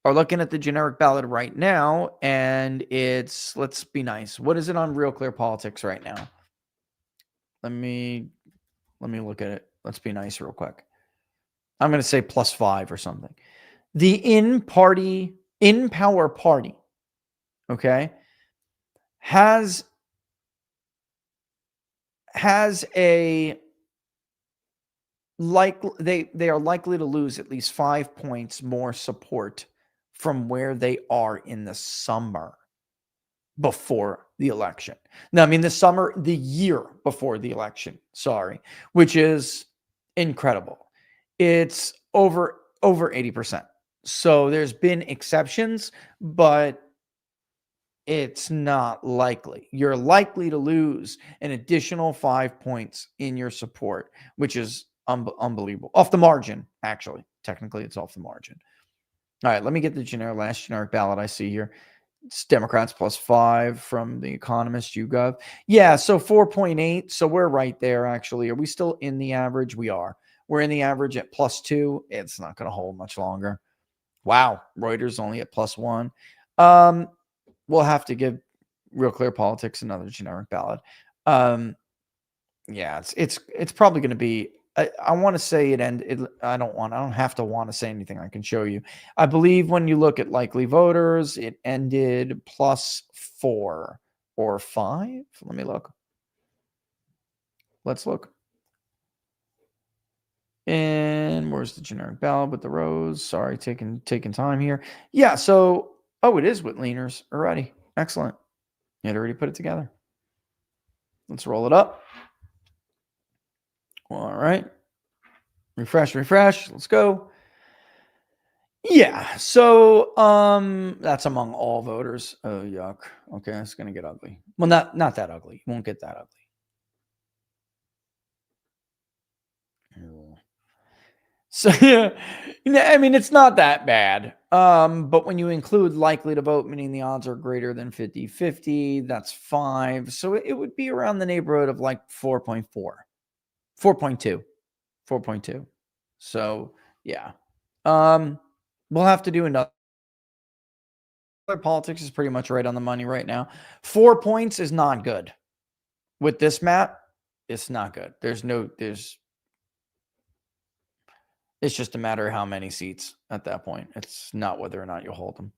are looking at the generic ballot right now, and let's be nice. What is it on Real Clear Politics right now? Let me look at it. Let's be nice real quick. I'm going to say +5 or something. The in power party, okay, has a they are likely to lose at least 5 points more support from where they are in the summer before the election. No, I mean the year before the election, sorry, which is incredible. It's over 80%. So there's been exceptions, but It's not likely. You're likely to lose an additional 5 points in your support, which is unbelievable. Off the margin, actually. Technically, it's off the margin. All right, let me get the last generic ballot I see here. It's Democrats +5 from The Economist, YouGov. Yeah, so 4.8. So we're right there, actually. Are we still in the average? We are. We're in the average at +2. It's not going to hold much longer. Wow, Reuters only at +1. We'll have to give Real Clear Politics another generic ballot. Yeah, it's probably going to be. I want to say it ended. I don't have to say anything. I can show you. I believe when you look at likely voters, it ended +4 or 5. Let me look. Let's look. And where's the generic ballot with the rows? Sorry, taking time here. Yeah, so it is with leaners already. Excellent. It already put it together. Let's roll it up. All right. Refresh. Let's go. Yeah. So that's among all voters. Oh, yuck. Okay, it's gonna get ugly. Well, not that ugly. It won't get that ugly. So yeah, I mean it's not that bad. But when you include likely to vote, meaning the odds are greater than 50-50, that's 5. So it would be around the neighborhood of like 4.4, 4.2, 4.2. So yeah. We'll have to do another. Politics is pretty much right on the money right now. 4 points is not good. With this map, it's not good. It's just a matter of how many seats at that point. It's not whether or not you hold them.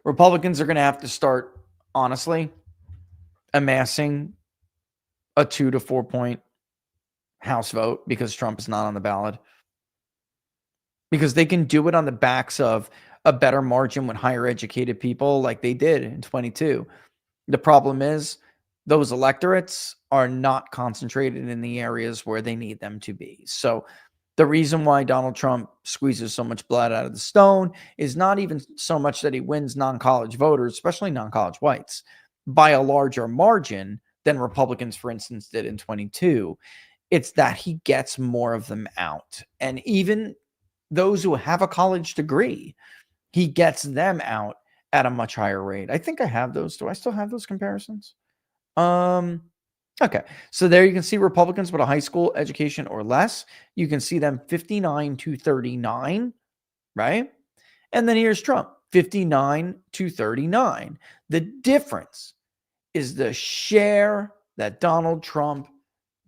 Republicans are going to have to start, honestly, amassing a 2 to 4 point House vote because Trump is not on the ballot. Because they can do it on the backs of a better margin with higher educated people like they did in 22. The problem is those electorates are not concentrated in the areas where they need them to be. So the reason why Donald Trump squeezes so much blood out of the stone is not even so much that he wins non-college voters, especially non-college whites, by a larger margin than Republicans, for instance, did in 22. It's that he gets more of them out. And even those who have a college degree, he gets them out at a much higher rate. I think I have those. Do I still have those comparisons? Okay. So there you can see Republicans with a high school education or less. You can see them 59 to 39, right? And then here's Trump, 59 to 39. The difference is the share that Donald Trump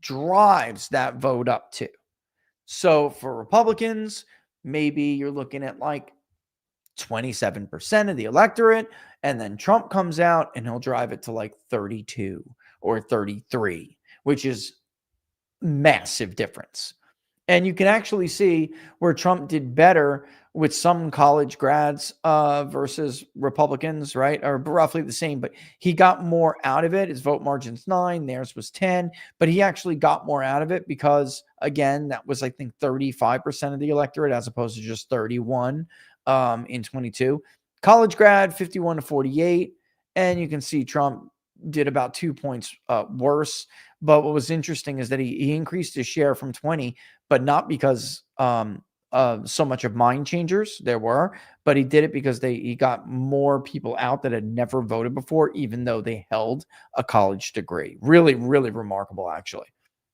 drives that vote up to. So for Republicans, maybe you're looking at like 27% of the electorate, and then Trump comes out and he'll drive it to like 32 or 33, which is massive difference. And you can actually see where Trump did better with some college grads versus Republicans, right? Or roughly the same, but he got more out of it. His vote margin's 9, theirs was 10, but he actually got more out of it because, again, that was, I think, 35% of the electorate as opposed to just 31 in 22. College grad, 51 to 48. And you can see Trump did about 2 points worse. But what was interesting is that he increased his share from 20, but not because so much of mind changers there were, but he did it because he got more people out that had never voted before, even though they held a college degree. Really, really remarkable, actually.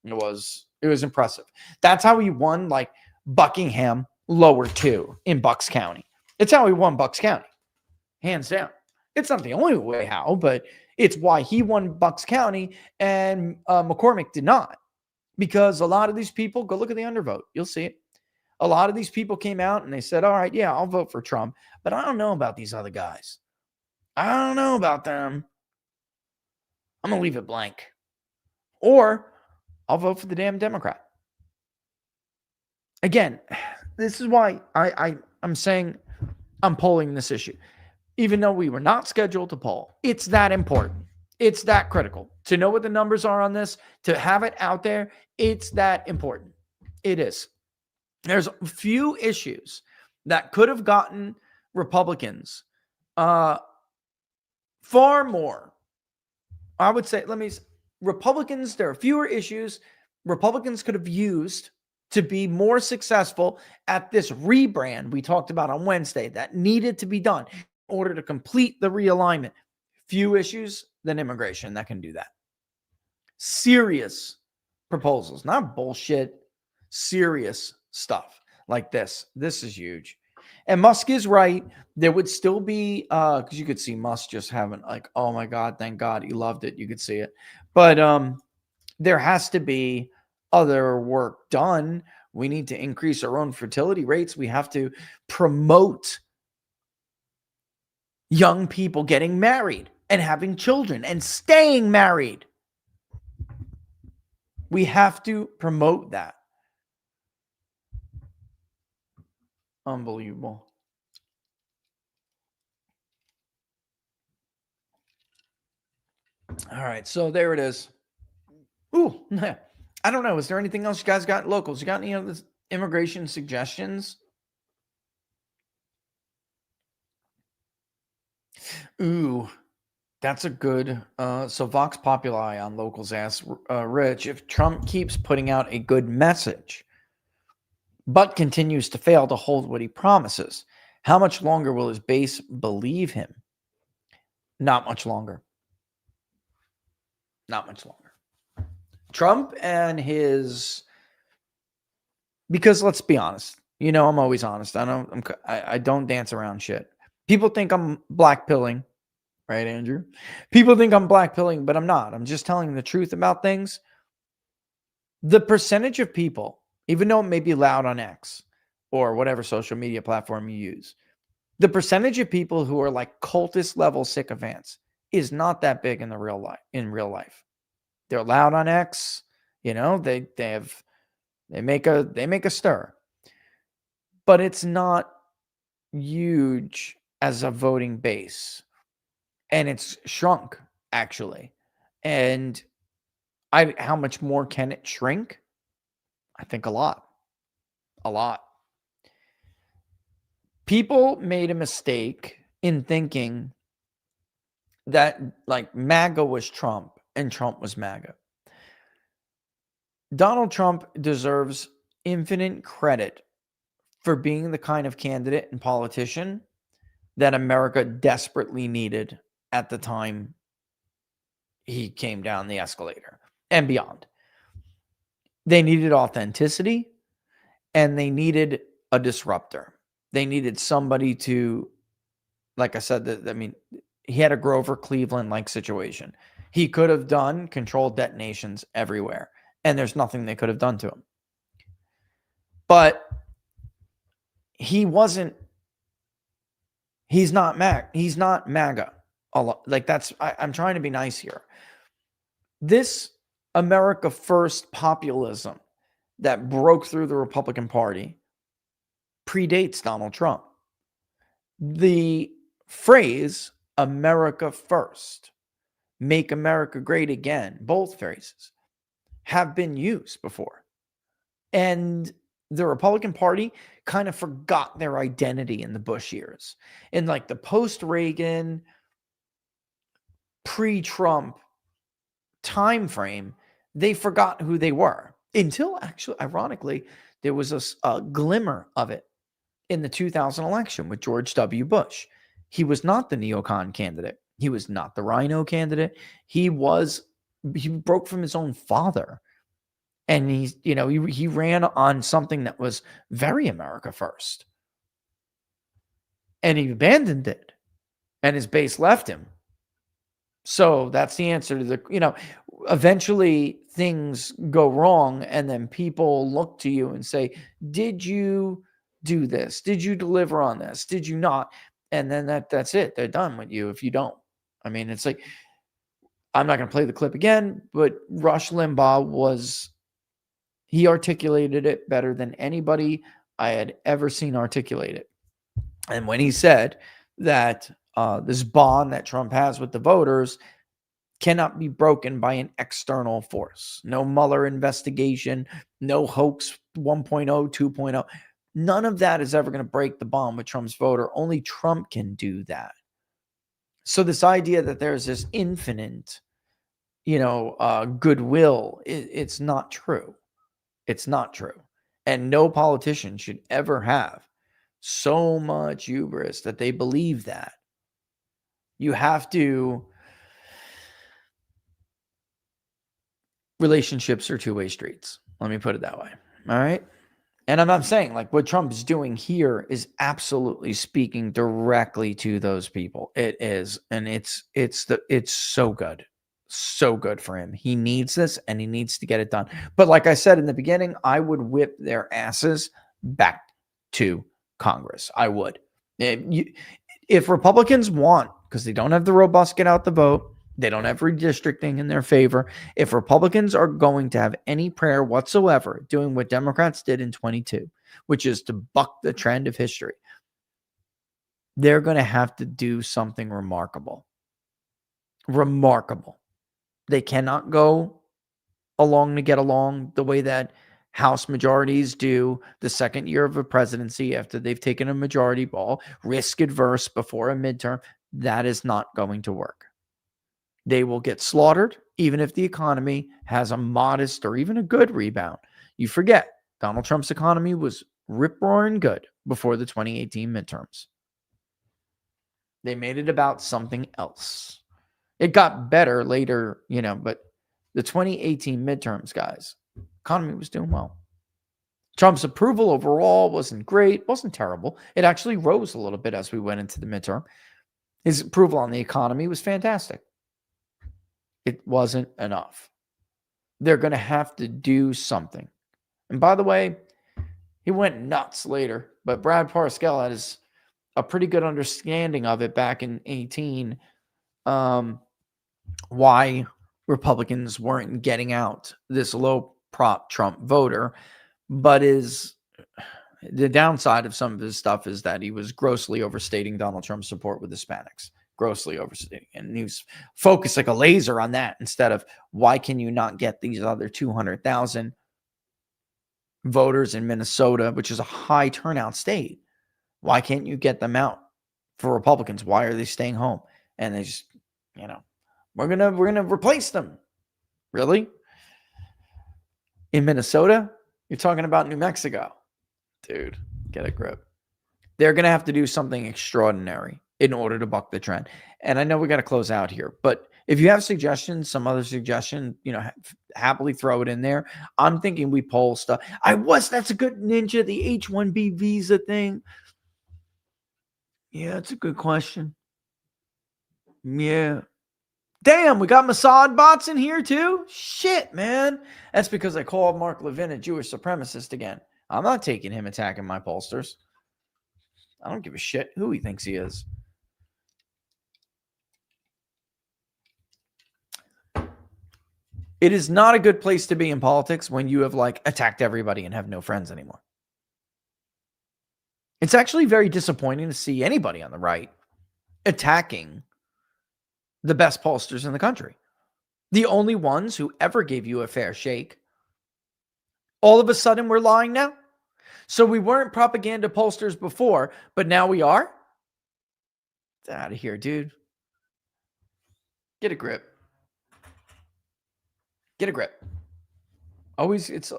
It was impressive. That's how he won like Buckingham lower 2 in Bucks County. It's how he won Bucks County, hands down. It's not the only way how, but it's why he won Bucks County and McCormick did not. Because a lot of these people, go look at the undervote. You'll see it. A lot of these people came out and they said, all right, yeah, I'll vote for Trump, but I don't know about these other guys. I don't know about them. I'm going to leave it blank. Or I'll vote for the damn Democrat. Again, this is why I'm saying I'm polling this issue. Even though we were not scheduled to poll, it's that important. It's that critical to know what the numbers are on this, to have it out there. It's that important. It is. There's a few issues that could have gotten Republicans far more. I would say, Republicans, there are fewer issues Republicans could have used to be more successful at this rebrand we talked about on Wednesday that needed to be done in order to complete the realignment. Few issues than immigration that can do that. Serious proposals, not bullshit, serious stuff like this. This is huge. And Musk is right. There would still be, because you could see Musk just having like, oh my God, thank God he loved it. You could see it. But there has to be other work done. We need to increase our own fertility rates. We have to promote young people getting married and having children and staying married. We have to promote that. Unbelievable. All right, so there it is. Ooh, I don't know. Is there anything else you guys got? Locals, you got any other immigration suggestions? Ooh, that's a good. So Vox Populi on Locals asks, Rich, if Trump keeps putting out a good message, but continues to fail to hold what he promises, how much longer will his base believe him? Not much longer. Not much longer. Trump and his, because let's be honest, you know, I'm always honest. I don't dance around shit. People think I'm blackpilling, right, Andrew? People think I'm blackpilling, but I'm not. I'm just telling the truth about things. The percentage of people, even though it may be loud on X or whatever social media platform you use, the percentage of people who are like cultist level sycophants is not that big in real life. They're loud on X, you know, they make a stir. But it's not huge as a voting base. And it's shrunk actually. And how much more can it shrink? I think a lot. A lot. People made a mistake in thinking that like MAGA was Trump and Trump was MAGA. Donald Trump deserves infinite credit for being the kind of candidate and politician that America desperately needed at the time he came down the escalator and beyond. They needed authenticity and they needed a disruptor. They needed somebody to, like I said, he had a Grover Cleveland-like situation. He could have done controlled detonations everywhere, and there's nothing they could have done to him. But he's not MAGA. Like I'm trying to be nice here. This America First populism that broke through the Republican Party predates Donald Trump. The phrase America First, make America great again, both phrases have been used before. And the Republican Party kind of forgot their identity in the Bush years. In like the post-Reagan, pre-Trump time frame, they forgot who they were. Until actually, ironically, there was a glimmer of it in the 2000 election with George W. Bush. He was not the neocon candidate. He was not the rhino candidate. He broke from his own father. And he ran on something that was very America First. And he abandoned it. And his base left him. So that's the answer to eventually things go wrong. And then people look to you and say, did you do this? Did you deliver on this? Did you not? And then that's it. They're done with you if you don't. I mean, it's like, I'm not going to play the clip again, but Rush Limbaugh he articulated it better than anybody I had ever seen articulate it. And when he said that this bond that Trump has with the voters cannot be broken by an external force, no Mueller investigation, no hoax 1.0, 2.0, none of that is ever going to break the bond with Trump's voter. Only Trump can do that. So this idea that there's this infinite, goodwill, it's not true. It's not true. And no politician should ever have so much hubris that they believe that. You have to, relationships are two-way streets. Let me put it that way. All right. And I'm not saying like what Trump is doing here is absolutely speaking directly to those people. It is. And it's so good. So good for him. He needs this and he needs to get it done. But like I said in the beginning, I would whip their asses back to Congress. I would. If Republicans want, because they don't have the robust get out the vote, they don't have redistricting in their favor. If Republicans are going to have any prayer whatsoever doing what Democrats did in 22, which is to buck the trend of history, they're going to have to do something remarkable. Remarkable. They cannot go along to get along the way that House majorities do the second year of a presidency after they've taken a majority ball, risk adverse before a midterm. That is not going to work. They will get slaughtered, even if the economy has a modest or even a good rebound. You forget, Donald Trump's economy was rip-roaring good before the 2018 midterms. They made it about something else. It got better later, but the 2018 midterms, guys, economy was doing well. Trump's approval overall wasn't great, wasn't terrible. It actually rose a little bit as we went into the midterm. His approval on the economy was fantastic. It wasn't enough. They're going to have to do something. And by the way, he went nuts later, but Brad Parscale had a pretty good understanding of it back in 18, why Republicans weren't getting out this low prop Trump voter. But the downside of some of his stuff is that he was grossly overstating Donald Trump's support with Hispanics. Grossly overstating. And he was focused like a laser on that instead of why can you not get these other 200,000 voters in Minnesota, which is a high turnout state? Why can't you get them out for Republicans? Why are they staying home? And they just, we're gonna replace them. Really? In Minnesota? You're talking about New Mexico. Dude, get a grip. They're gonna have to do something extraordinary in order to buck the trend. And I know we got to close out here, but if you have suggestions, some other suggestion, happily throw it in there. I'm thinking we poll stuff. That's a good Ninja, the H-1B visa thing. Yeah, it's a good question. Yeah. Damn, we got Mossad bots in here too? Shit, man. That's because I called Mark Levin a Jewish supremacist again. I'm not taking him attacking my pollsters. I don't give a shit who he thinks he is. It is not a good place to be in politics when you have attacked everybody and have no friends anymore. It's actually very disappointing to see anybody on the right attacking the best pollsters in the country. The only ones who ever gave you a fair shake. All of a sudden, we're lying now. So we weren't propaganda pollsters before, but now we are? Get out of here, dude. Get a grip. Get a grip. It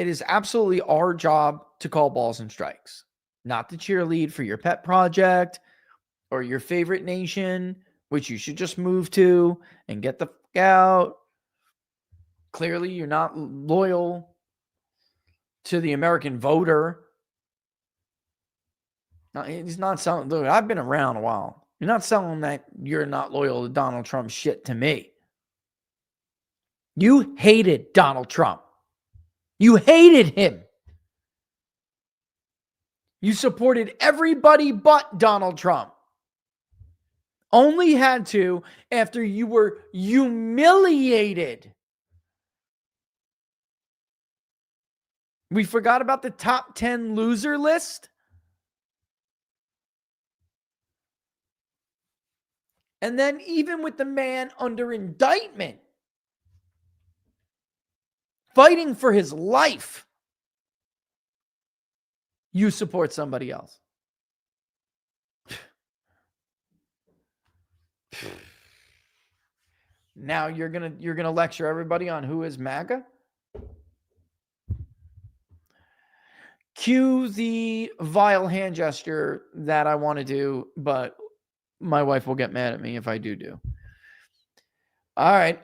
is absolutely our job to call balls and strikes, not to cheerlead for your pet project or your favorite nation, which you should just move to and get the fuck out. Clearly, you're not loyal to the American voter. No, he's not selling. Look, I've been around a while. You're not selling that you're not loyal to Donald Trump shit to me. You hated Donald Trump. You hated him. You supported everybody but Donald Trump. Only had to after you were humiliated. We forgot about the top 10 loser list. And then even with the man under indictment, fighting for his life, you support somebody else. Now you're gonna lecture everybody on who is MAGA? Cue the vile hand gesture that I want to do, but my wife will get mad at me if I do. All right.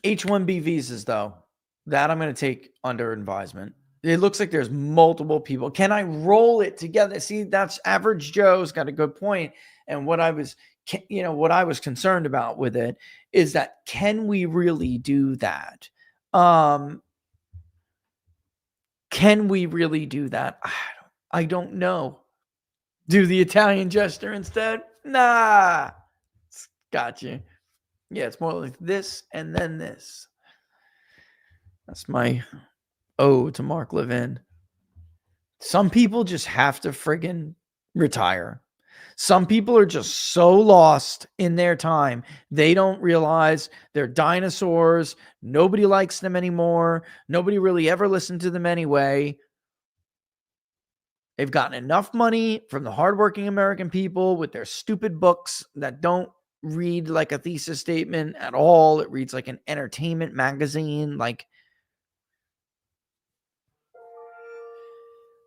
H-1B visas, though, that I'm going to take under advisement. It looks like there's multiple people. Can I roll it together? See, that's Average Joe's got a good point. And what I was concerned about with it is that, can we really do that? Can we really do that? I don't know. Do the Italian gesture instead? Nah. Got you. Yeah, it's more like this and then this. That's my ode to Mark Levin. Some people just have to friggin' retire. Some people are just so lost in their time. They don't realize they're dinosaurs. Nobody likes them anymore. Nobody really ever listened to them anyway. They've gotten enough money from the hardworking American people with their stupid books that don't read like a thesis statement at all. It reads like an entertainment magazine. Like,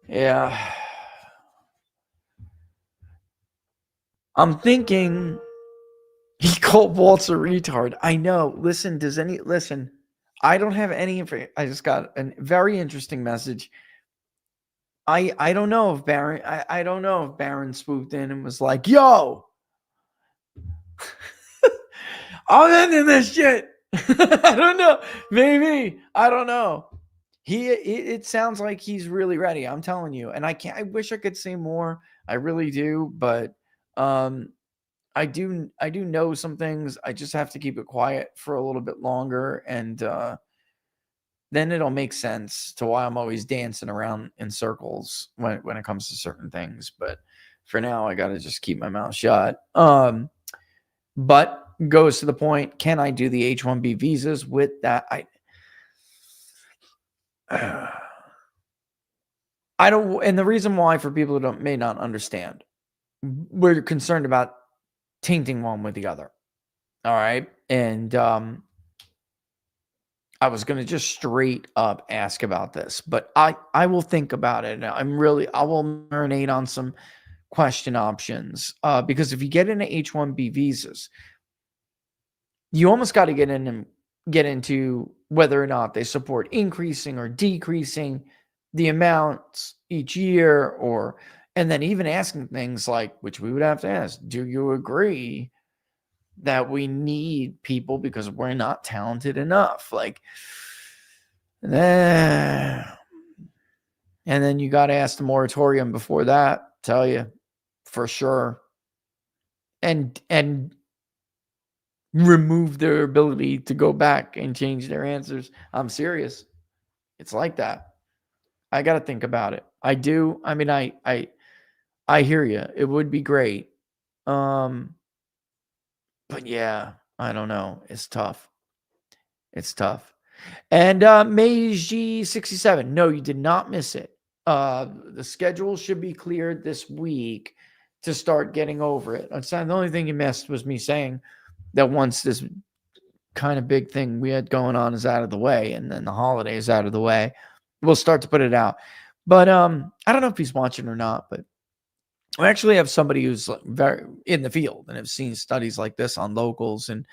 yeah. I'm thinking he called Waltz a retard. I know. Listen, I don't have any information. I just got a very interesting message. I don't know if Barron, I don't know if Barron swooped in and was like, yo, I'm ending this shit. I don't know. Maybe. I don't know. It sounds like he's really ready. I'm telling you. And I wish I could say more. I really do, but I do know some things. I just have to keep it quiet for a little bit longer, and then it'll make sense to why I'm always dancing around in circles when it comes to certain things. But for now, I got to just keep my mouth shut. But goes to the point, can I do the H-1B visas with that? I don't, and the reason why, for people who may not understand, we're concerned about tainting one with the other. All right. And I was going to just straight up ask about this, but I will think about it. I will marinate on some question options, because if you get into H-1B visas, you almost got to get into whether or not they support increasing or decreasing the amounts each year, and then even asking things like, which we would have to ask, do you agree that we need people because we're not talented enough? Like, and then you got to ask the moratorium before that, tell you for sure, and remove their ability to go back and change their answers. I'm serious. It's like that. I got to think about it. I do. I mean, I hear you. It would be great. But yeah, I don't know. It's tough. It's tough. And Meiji 67. No, you did not miss it. The schedule should be cleared this week to start getting over it. The only thing you missed was me saying that once this kind of big thing we had going on is out of the way, and then the holiday is out of the way, we'll start to put it out. But I don't know if he's watching or not, but I actually have somebody who's very in the field and have seen studies like this on locals, and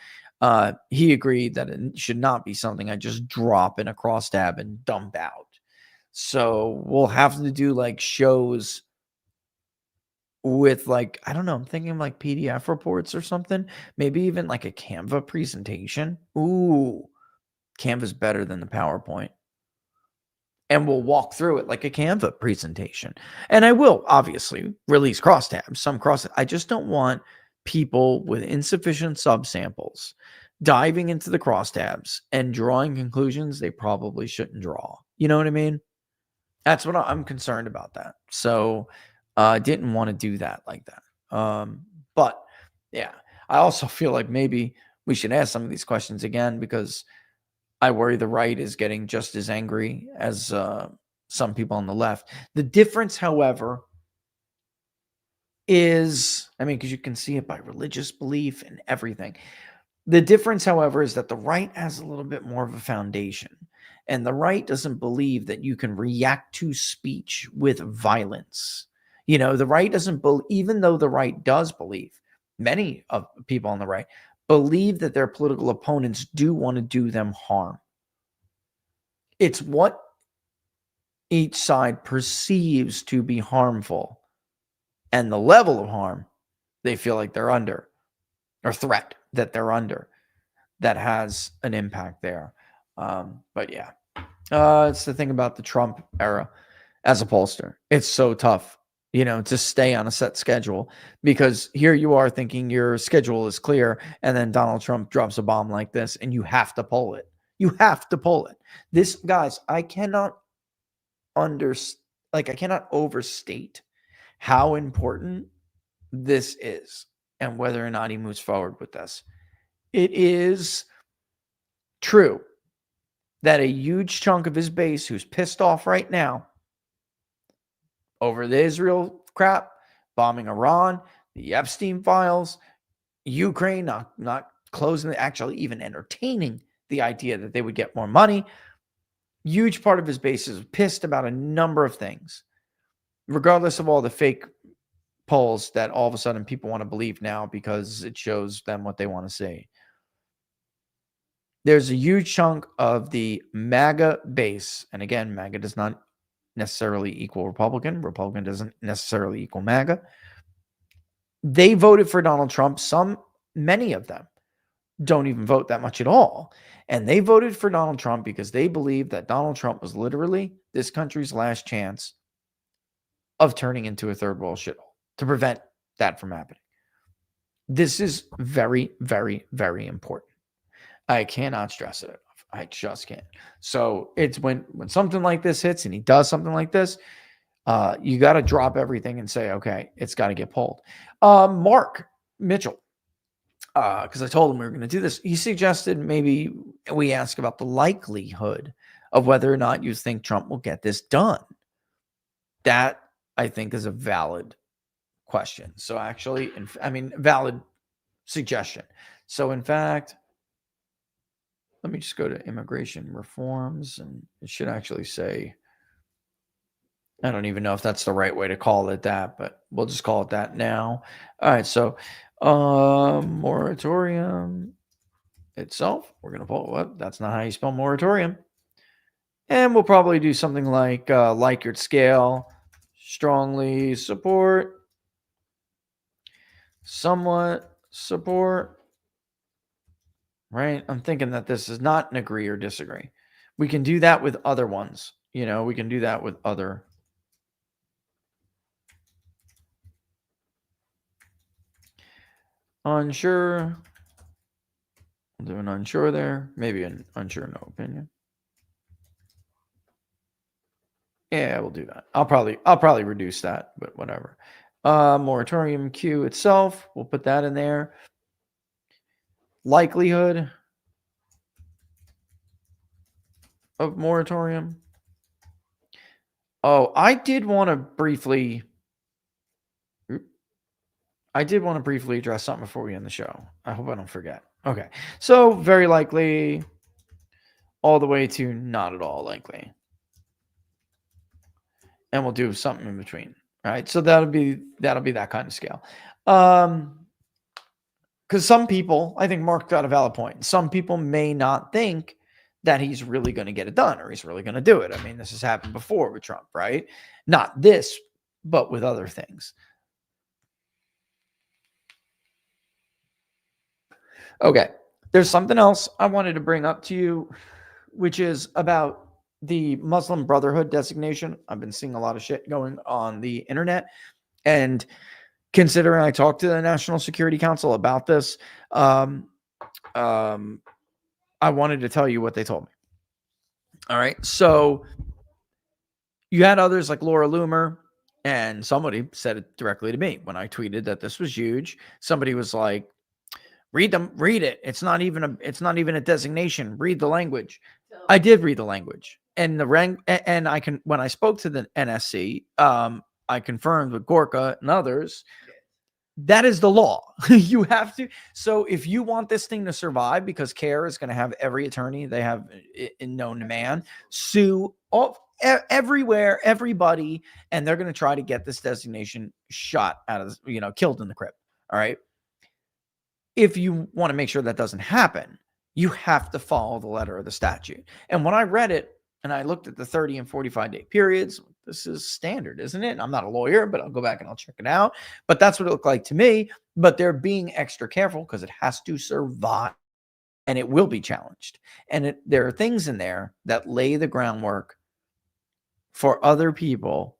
he agreed that it should not be something I just drop in a crosstab and dump out. So we'll have to do like shows with, like, I don't know, I'm thinking like PDF reports or something, maybe even like a Canva presentation. Ooh, Canva's better than the PowerPoint. And we'll walk through it like a Canva presentation. And I will obviously release crosstabs, I just don't want people with insufficient subsamples diving into the crosstabs and drawing conclusions they probably shouldn't draw. You know what I mean? That's what I'm concerned about that. So I didn't want to do that like that. But yeah, I also feel like maybe we should ask some of these questions again, because I worry the right is getting just as angry as some people on the left. The difference, however, is, I mean, because you can see it by religious belief and everything. The difference, however, is that the right has a little bit more of a foundation, and the right doesn't believe that you can react to speech with violence. The right doesn't believe, even though the right does believe, many of people on the right believe that their political opponents do want to do them harm. It's what each side perceives to be harmful and the level of harm they feel like they're under, or threat that they're under, that has an impact there. But yeah, it's the thing about the Trump era as a pollster. It's so tough, to stay on a set schedule, because here you are thinking your schedule is clear, and then Donald Trump drops a bomb like this, and you have to pull it. You have to pull it. This, guys, I cannot I cannot overstate how important this is and whether or not he moves forward with this. It is true that a huge chunk of his base who's pissed off right now over the Israel crap, bombing Iran, the Epstein files, Ukraine not closing, actually even entertaining the idea that they would get more money. Huge part of his base is pissed about a number of things, regardless of all the fake polls that all of a sudden people want to believe now because it shows them what they want to see. There's a huge chunk of the MAGA base, and again, MAGA does not necessarily equal Republican. Republican doesn't necessarily equal MAGA. They voted for Donald Trump. Many of them don't even vote that much at all. And they voted for Donald Trump because they believed that Donald Trump was literally this country's last chance of turning into a third world shithole, to prevent that from happening. This is very, very, very important. I cannot stress it enough. I just can't. So it's when something like this hits and he does something like this, you got to drop everything and say, okay, it's got to get pulled. Mark Mitchell, because I told him we were going to do this, he suggested maybe we ask about the likelihood of whether or not you think Trump will get this done. That, I think, is a valid question. So actually, valid suggestion. So in fact, let me just go to immigration reforms, and it should actually say, I don't even know if that's the right way to call it that, but we'll just call it that now. All right, so moratorium itself, we're going to pull up. That's not how you spell moratorium. And we'll probably do something like Likert scale, strongly support, somewhat support, right? I'm thinking that this is not an agree or disagree. We can do that with other ones. We can do that with other. Unsure. We'll do an unsure there. Maybe an unsure, no opinion. Yeah, we'll do that. I'll probably reduce that, but whatever. Moratorium Q itself, we'll put that in there. Likelihood of moratorium. Oh, I did want to briefly address something before we end the show. I hope I don't forget. Okay. So very likely all the way to not at all likely. And we'll do something in between. Right. So that'll be that kind of scale. Because some people, I think Mark got a valid point. Some people may not think that he's really going to get it done or he's really going to do it. I mean, this has happened before with Trump, right? Not this, but with other things. Okay. There's something else I wanted to bring up to you, which is about the Muslim Brotherhood designation. I've been seeing a lot of shit going on the internet, and considering I talked to the National Security Council about this, I wanted to tell you what they told me. All right. So you had others like Laura Loomer, and somebody said it directly to me when I tweeted that this was huge. Somebody was like, read it. It's not even a designation. Read the language. I did read the language, and when I spoke to the NSC, I confirmed with Gorka and others That is the law. You have to. So if you want this thing to survive, because CARE is going to have every attorney they have in known to man sue everywhere, everybody, and they're going to try to get this designation shot out of, killed in the crib. All right. If you want to make sure that doesn't happen, you have to follow the letter of the statute. And when I read it and I looked at the 30 and 45-day periods, this is standard, isn't it? I'm not a lawyer, but I'll go back and I'll check it out. But that's what it looked like to me. But they're being extra careful because it has to survive and it will be challenged. And there are things in there that lay the groundwork for other people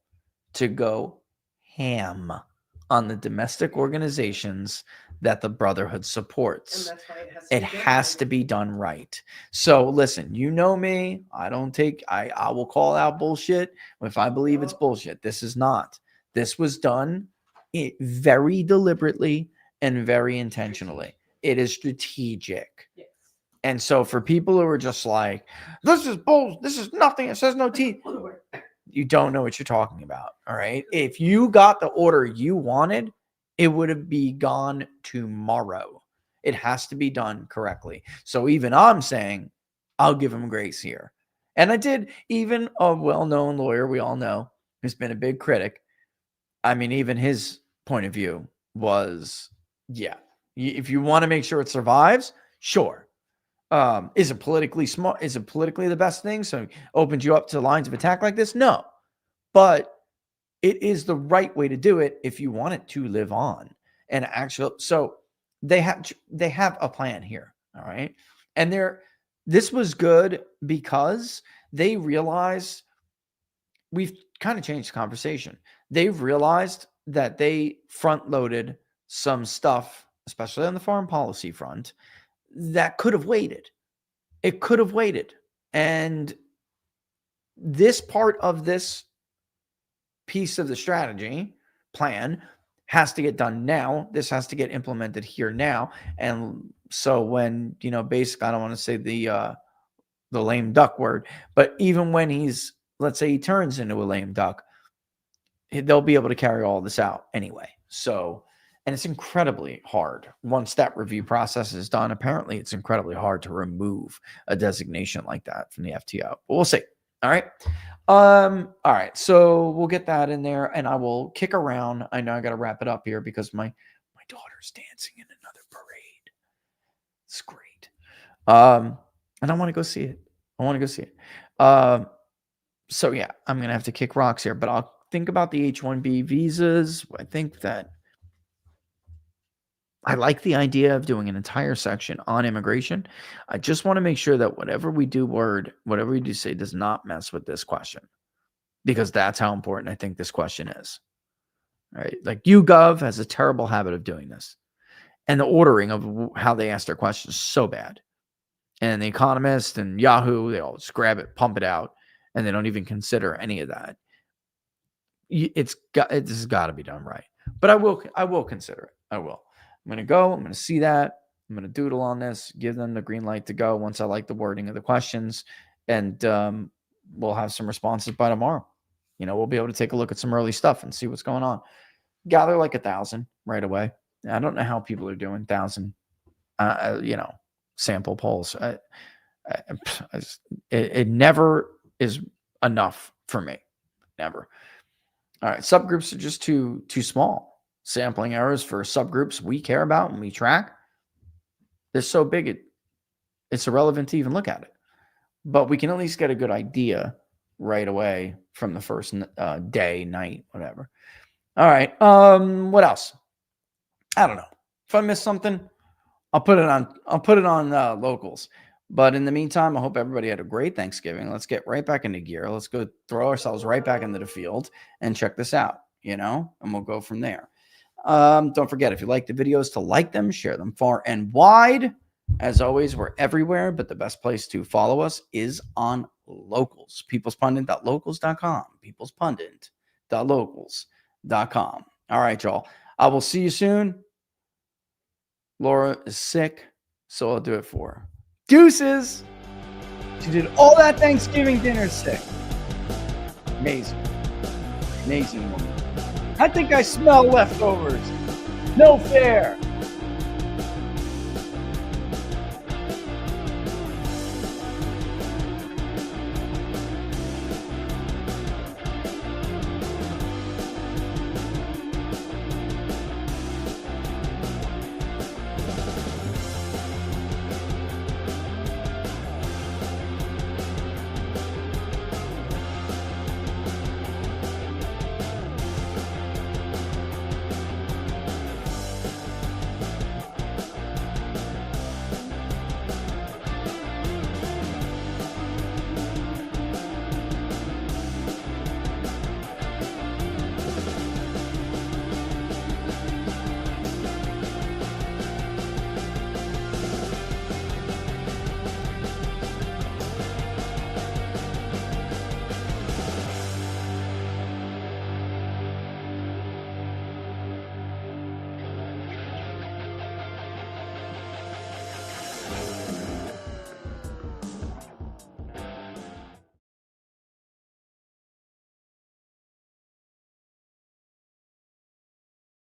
to go ham on the domestic organizations that the Brotherhood supports. And that's why it has to be done right. So listen, you know me, I will call out bullshit if I believe it's bullshit. This is not. This was done very deliberately and very intentionally. It is strategic. Yes. And so for people who are just like, this is bull, this is nothing, it says no teeth, you don't know what you're talking about. All right. If you got the order you wanted, it would have been gone tomorrow. It has to be done correctly. So even I'm saying, I'll give him grace here. And I did, even a well-known lawyer we all know, who's been a big critic. I mean, even his point of view was, yeah, if you want to make sure it survives, sure. Is it politically smart? Is it politically the best thing? So it opens you up to lines of attack like this? No. But it is the right way to do it if you want it to live on. And actually, so they have a plan here. All right. And this was good because they realized we've kind of changed the conversation. They've realized that they front loaded some stuff, especially on the foreign policy front, that could have waited. It could have waited. And this part of this piece of the strategy plan has to get done now. This has to get implemented here now. And so when, basically, I don't want to say the lame duck word, but even when let's say he turns into a lame duck, they'll be able to carry all this out anyway. So, and it's incredibly hard. Once that review process is done, apparently it's incredibly hard to remove a designation like that from the FTO. But we'll see. All right. All right. So we'll get that in there and I will kick around. I know I got to wrap it up here because my daughter's dancing in another parade. It's great. And I want to go see it. So yeah, I'm going to have to kick rocks here, but I'll think about the H-1B visas. I think that I like the idea of doing an entire section on immigration. I just want to make sure that whatever we do say does not mess with this question, because that's how important I think this question is. All right. Like YouGov has a terrible habit of doing this, and the ordering of how they ask their questions is so bad. And The Economist and Yahoo, they all just grab it, pump it out, and they don't even consider any of that. This has got to be done right. But I will consider it. I will. I'm going to go. I'm going to see that. I'm going to doodle on this, give them the green light to go once I like the wording of the questions. And we'll have some responses by tomorrow. We'll be able to take a look at some early stuff and see what's going on. Gather like 1,000 right away. I don't know how people are doing 1,000, sample polls. It never is enough for me. Never. All right. Subgroups are just too small. Sampling errors for subgroups we care about and we track, they're so big it's irrelevant to even look at it. But we can at least get a good idea right away from the first day, night, whatever. All right. What else? I don't know. If I missed something, I'll put it on locals. But in the meantime, I hope everybody had a great Thanksgiving. Let's get right back into gear. Let's go throw ourselves right back into the field and check this out, and we'll go from there. Don't forget, if you like the videos, to like them, share them far and wide. As always, we're everywhere, but the best place to follow us is on Locals. peoplespundit.locals.com. peoplespundit.locals.com. All right, y'all. I will see you soon. Laura is sick, so I'll do it for her. Deuces! She did all that Thanksgiving dinner sick. Amazing. Amazing woman. I think I smell leftovers. No fair.